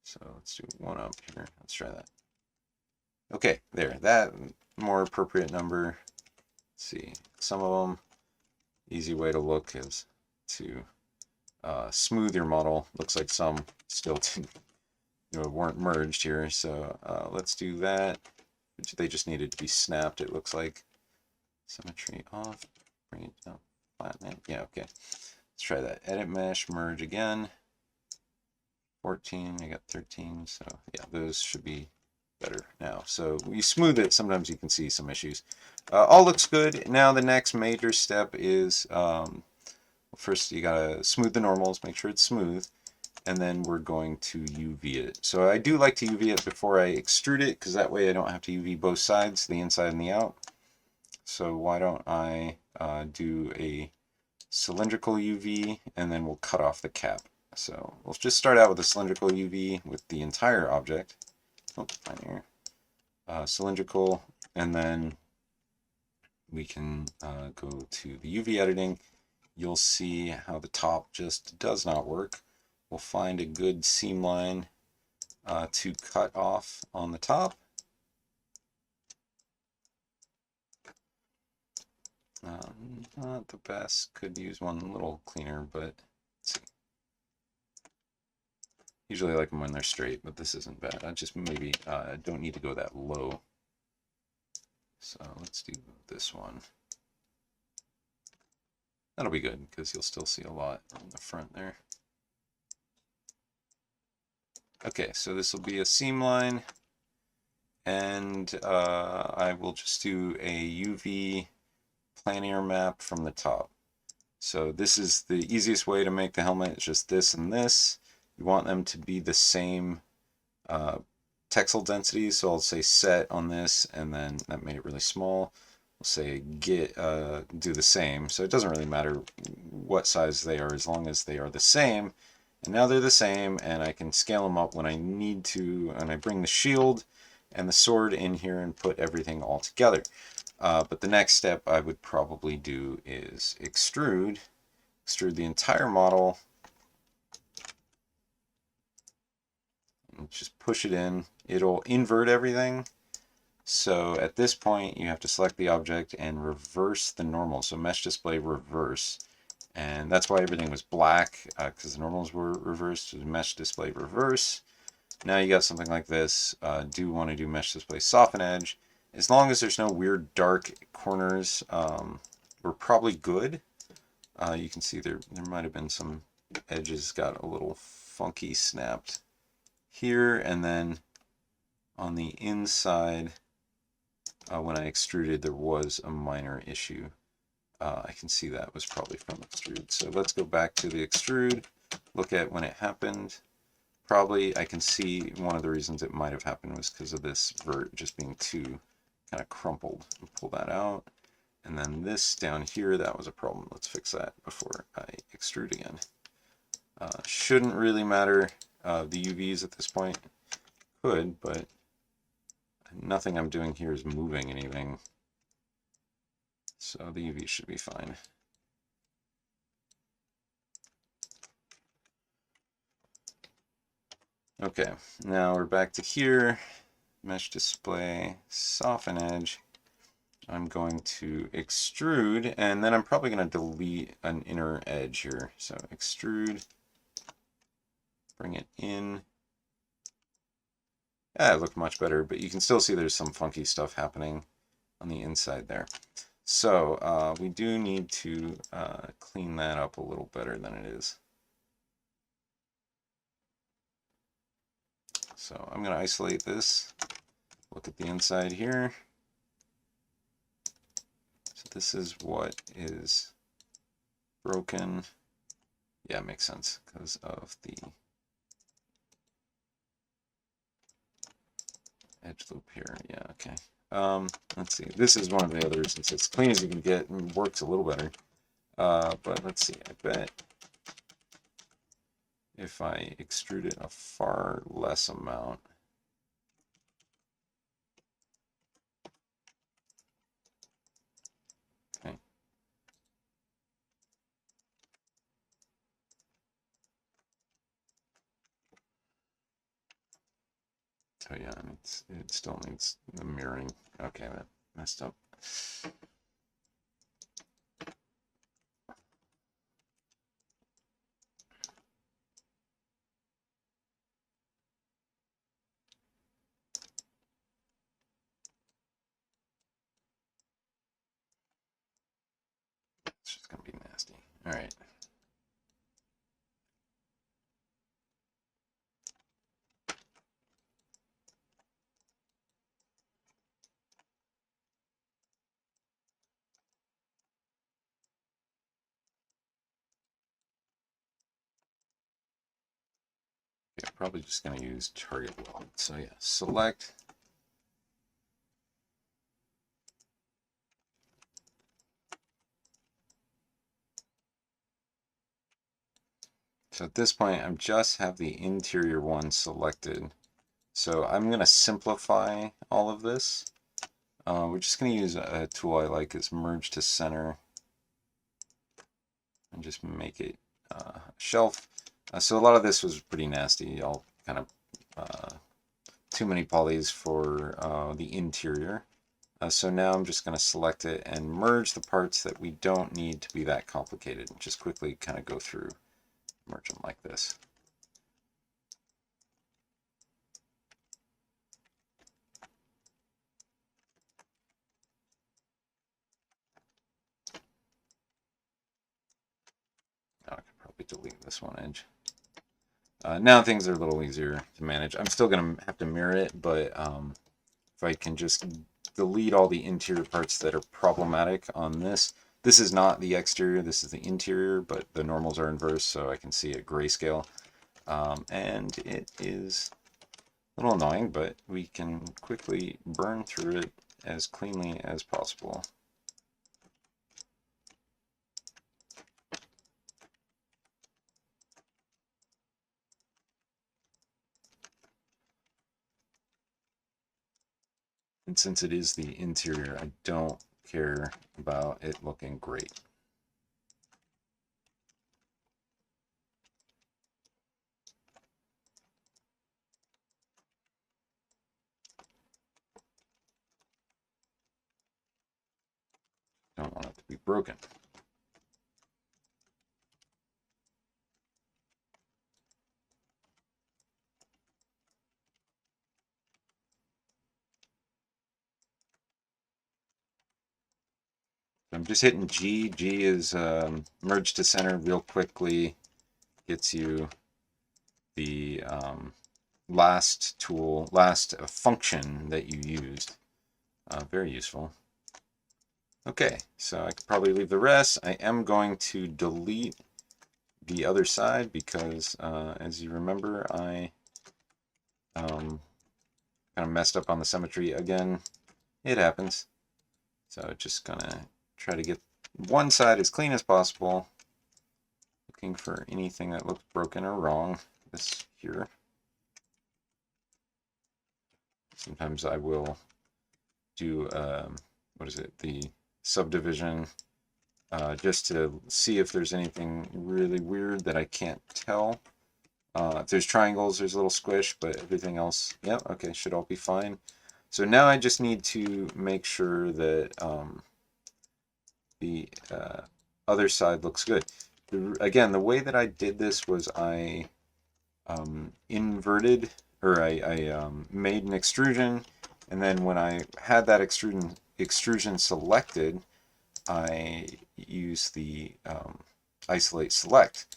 So let's do 1 up here. Let's try that. Okay, there. That more appropriate number. Let's see. Some of them, easy way to look is to smooth your model. Looks like some still weren't merged here. So let's do that. They just needed to be snapped, it looks like. Symmetry off. Bring it down. Flatten it. Yeah, okay. Let's try that. Edit mesh, merge again. 14, I got 13, so yeah, those should be better now. So you smooth it, sometimes you can see some issues. All looks good. Now the next major step is, first you gotta smooth the normals, make sure it's smooth, and then we're going to UV it. So I do like to UV it before I extrude it, because that way I don't have to UV both sides, the inside and the out. So why don't I do a cylindrical UV, and then we'll cut off the cap. So we'll just start out with a cylindrical UV with the entire object. Oh, fine here. Cylindrical, and then we can go to the UV editing. You'll see how the top just does not work. we'll find a good seam line to cut off on the top. Not the best, could use one a little cleaner, but let's see. Usually I like them when they're straight, but this isn't bad. I just maybe don't need to go that low. So let's do this one. That'll be good because you'll still see a lot on the front there. Okay, so this will be a seam line, and I will just do a UV planar map from the top. So this is the easiest way to make the helmet. It's just this and this. You want them to be the same texel density, so I'll say set on this, and then that made it really small. We'll say get do the same. So it doesn't really matter what size they are as long as they are the same. And now they're the same, and I can scale them up when I need to, and I bring the shield and the sword in here and put everything all together. But the next step I would probably do is extrude the entire model, and just push it in. It'll invert everything. So at this point you have to select the object and reverse the normal. So mesh display reverse. And that's why everything was black, because the normals were reversed. Mesh display reverse. Now you got something like this. Do want to do mesh display soften edge. As long as there's no weird dark corners, we're probably good. You can see there might have been some edges got a little funky snapped here, and then on the inside, when I extruded, there was a minor issue. I can see that was probably from extrude. So let's go back to the extrude, look at when it happened. Probably I can see one of the reasons it might have happened was because of this vert just being too kind of crumpled. Pull that out. And then this down here, that was a problem. Let's fix that before I extrude again. Shouldn't really matter the UVs at this point. Could, but nothing I'm doing here is moving anything. So the UV should be fine. Okay, now we're back to here. Mesh display, soften edge. I'm going to extrude, and then I'm probably going to delete an inner edge here. So extrude, bring it in. Yeah, it looked much better, but you can still see there's some funky stuff happening on the inside there. So we do need to clean that up a little better than it is. So I'm going to isolate this, look at the inside here. So this is what is broken. Yeah, it makes sense because of the edge loop here. Yeah, okay. Let's see. This is one of the others. It's as clean as you can get and works a little better. But let's see. I bet if I extrude it a far less amount. Okay. So yeah, it still needs the mirroring. Okay, that messed up. It's just gonna be nasty. All right. Okay, probably just gonna use target weld. So yeah, select. So at this point, I just have the interior one selected. So I'm going to simplify all of this. We're just going to use a tool I like. It's merge to center. And just make it a shelf. So a lot of this was pretty nasty. All kind of too many polys for the interior. So now I'm just going to select it and merge the parts that we don't need to be that complicated. Just quickly kind of go through, merge them like this. Now I could probably delete this one edge. Now things are a little easier to manage. I'm still going to have to mirror it, but if I can just delete all the interior parts that are problematic on this. This is not the exterior, this is the interior, but the normals are inverse, so I can see it grayscale. And it is a little annoying, but we can quickly burn through it as cleanly as possible. And since it is the interior, I don't care about it looking great. Don't want it to be broken. I'm just hitting G. G is merge to center real quickly. Gets you the last tool, last function that you used. Very useful. Okay, so I could probably leave the rest. I am going to delete the other side because, as you remember, I kind of messed up on the symmetry again. It happens. So just gonna try to get one side as clean as possible. Looking for anything that looks broken or wrong. This here. Sometimes I will do, what is it, the subdivision, just to see if there's anything really weird that I can't tell. If there's triangles, there's a little squish, but everything else, yep, okay, should all be fine. So now I just need to make sure that the other side looks good. Again, the way that I did this was I inverted, or I made an extrusion, and then when I had that extrusion selected, I used the isolate select,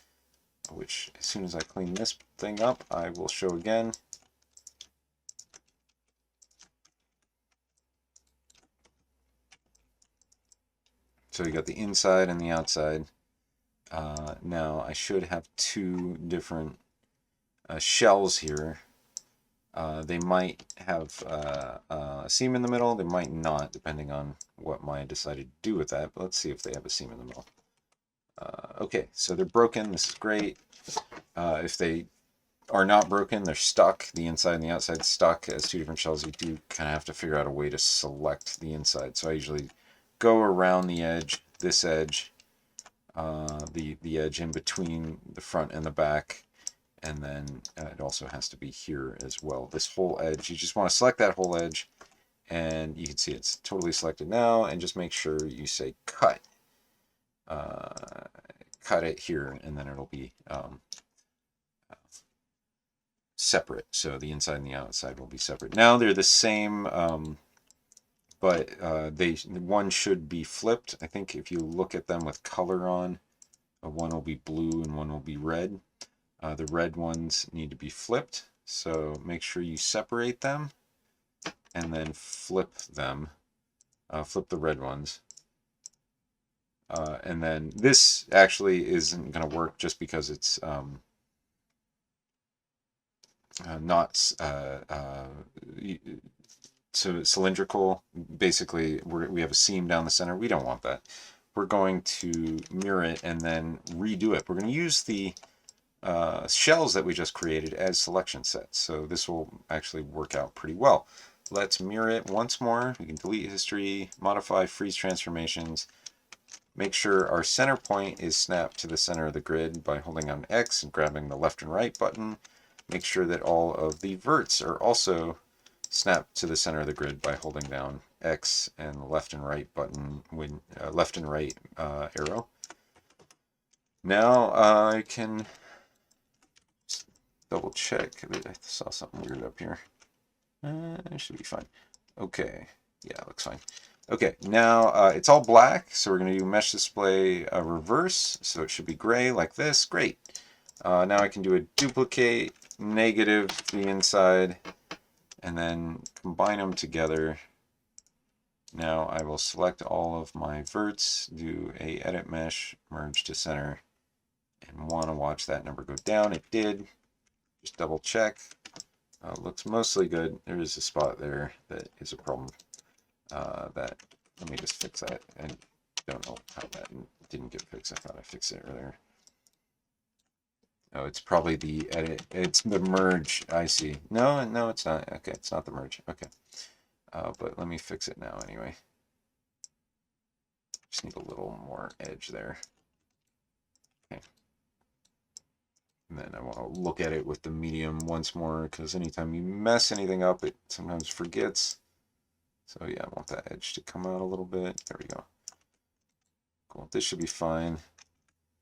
which as soon as I clean this thing up, I will show again. So you got the inside and the outside. Now I should have two different shells here. They might have a seam in the middle, they might not, depending on what Maya decided to do with that, but let's see if they have a seam in the middle. Okay, so they're broken, this is great. If they are not broken, they're stuck, the inside and the outside stuck as two different shells, you do kind of have to figure out a way to select the inside. So I usually go around the edge, this edge, the edge in between the front and the back, and then it also has to be here as well. This whole edge, you just want to select that whole edge, and you can see it's totally selected now, and just make sure you say cut. Cut it here, and then it'll be separate. So the inside and the outside will be separate. Now they're the same, but one should be flipped. I think if you look at them with color on, one will be blue and one will be red. The red ones need to be flipped, so make sure you separate them and then flip them. Flip the red ones. And then this actually isn't going to work just because it's not so cylindrical. Basically, we have a seam down the center. We don't want that. We're going to mirror it and then redo it. We're going to use the shells that we just created as selection sets. So this will actually work out pretty well. Let's mirror it once more. We can delete history, modify freeze transformations, make sure our center point is snapped to the center of the grid by holding on X and grabbing the left and right button. Make sure that all of the verts are also snapped to the center of the grid by holding down X and the left and right button when left and right arrow. Now I can double check that I saw something weird up here. It should be fine. Okay, yeah, it looks fine. Okay, now it's all black, so we're going to do mesh display reverse, so it should be gray like this. Great. Now I can do a duplicate, negative to the inside, and then combine them together. Now I will select all of my verts, do a edit mesh, merge to center, and want to watch that number go down. It did. Just double check. Looks mostly good. There is a spot there that is a problem. Let me just fix that. I don't know how that didn't get fixed. I thought I fixed it earlier. Oh, it's probably the edit. It's the merge. I see. No, it's not. Okay, it's not the merge. Okay. But let me fix it now anyway. Just need a little more edge there. Okay. And then I want to look at it with the medium once more, because anytime you mess anything up, it sometimes forgets. So yeah, I want that edge to come out a little bit. There we go. Cool. This should be fine.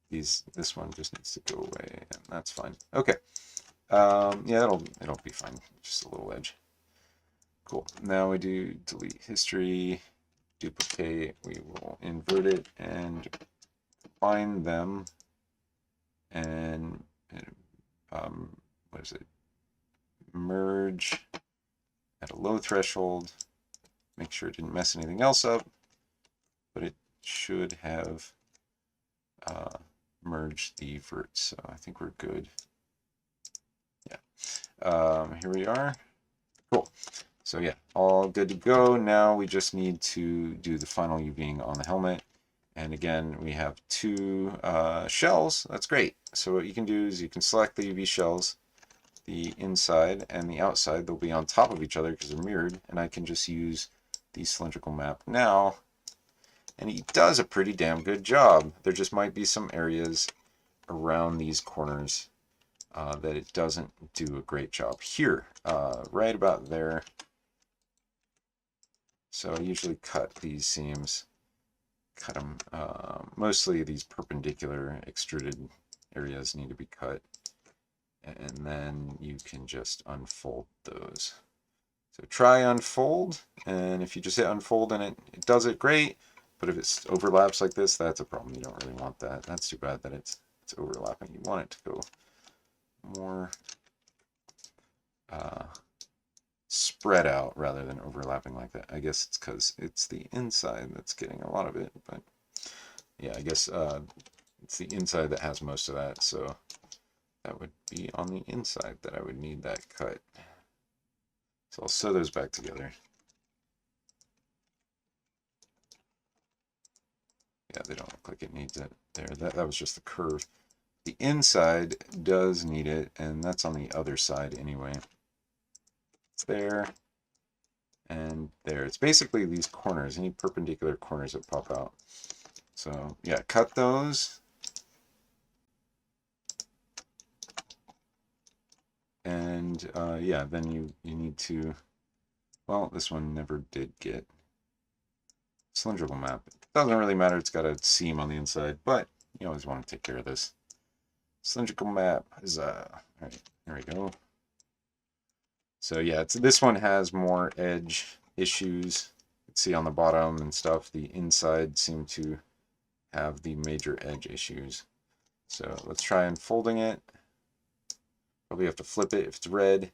This one just needs to go away, and that's fine. Okay. Yeah, it'll be fine. Just a little edge. Cool. Now we do delete history, duplicate. We will invert it and combine them, and what is it? Merge at a low threshold. Make sure it didn't mess anything else up, but it should have merged the verts. So I think we're good. Yeah. Here we are. Cool. So yeah, all good to go. Now we just need to do the final UVing on the helmet. And again, we have two shells. That's great. So what you can do is you can select the UV shells, the inside and the outside. They'll be on top of each other because they're mirrored. And I can just use the cylindrical map now. And he does a pretty damn good job. There just might be some areas around these corners that it doesn't do a great job. Here, right about there. So I usually cut these seams, cut them, mostly these perpendicular extruded areas need to be cut. And then you can just unfold those. So try unfold, and if you just hit unfold and it does it, great. But if it overlaps like this, that's a problem. You don't really want that. That's too bad that it's overlapping. You want it to go more spread out rather than overlapping like that. I guess it's because it's the inside that's getting a lot of it. But yeah, I guess it's the inside that has most of that. So that would be on the inside that I would need that cut. So I'll sew those back together. Yeah, they don't look like it needs it there. That was just the curve. The inside does need it, and that's on the other side anyway. It's there and there. It's basically these corners, any perpendicular corners that pop out. So yeah, cut those. And yeah, then you need to, well, this one never did get cylindrical map. It doesn't really matter, it's got a seam on the inside, but you always want to take care of this. Cylindrical map is all right, there we go. So yeah, this one has more edge issues. You can see on the bottom and stuff, the inside seem to have the major edge issues. So let's try unfolding it. Probably have to flip it if it's red.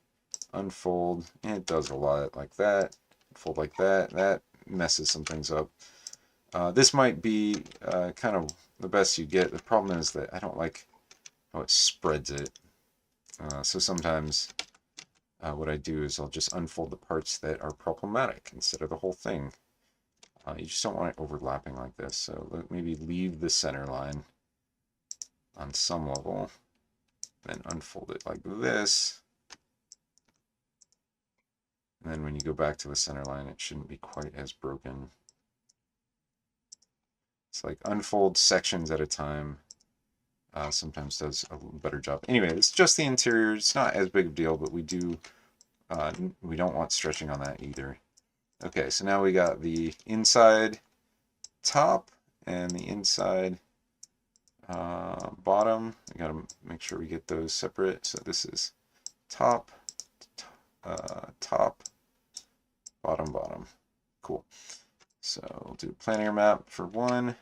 Unfold, and it does a lot like that. Fold like that. That messes some things up. This might be kind of the best you get. The problem is that I don't like how it spreads it. So sometimes what I do is I'll just unfold the parts that are problematic instead of the whole thing. You just don't want it overlapping like this. So maybe leave the center line on some level, then unfold it like this. And then when you go back to the center line, it shouldn't be quite as broken. It's like unfold sections at a time. Sometimes does a better job. Anyway, it's just the interior. It's not as big of a deal, but we don't want stretching on that either. Okay, so now we got the inside top and the inside bottom. We got to make sure we get those separate. So this is top, top, bottom, bottom. Cool. So we'll do a plan area map for one.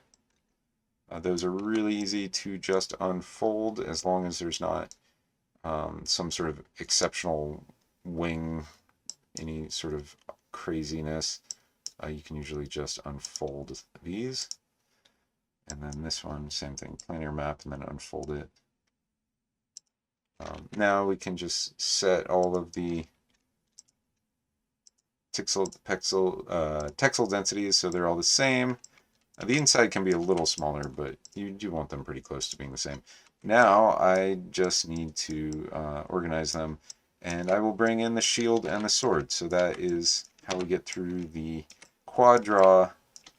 Those are really easy to just unfold as long as there's not some sort of exceptional wing, any sort of craziness. You can usually just unfold these. And then this one, same thing, plan area map and then unfold it. Now we can just set all of the texel densities so they're all the same. The inside can be a little smaller, but you do want them pretty close to being the same. Now I just need to organize them, and I will bring in the shield and the sword. So that is how we get through the quad draw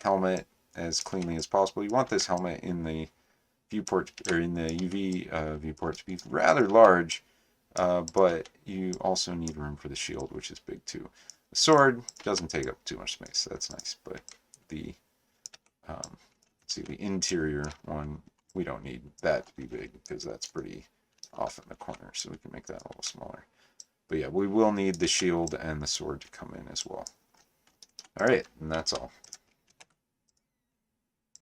helmet as cleanly as possible. You want this helmet in the viewport, or in the UV viewport, to be rather large, but you also need room for the shield, which is big too. The sword doesn't take up too much space, so that's nice, but the see, the interior one, we don't need that to be big because that's pretty off in the corner, so we can make that a little smaller. But yeah, we will need the shield and the sword to come in as well. All right, and that's all.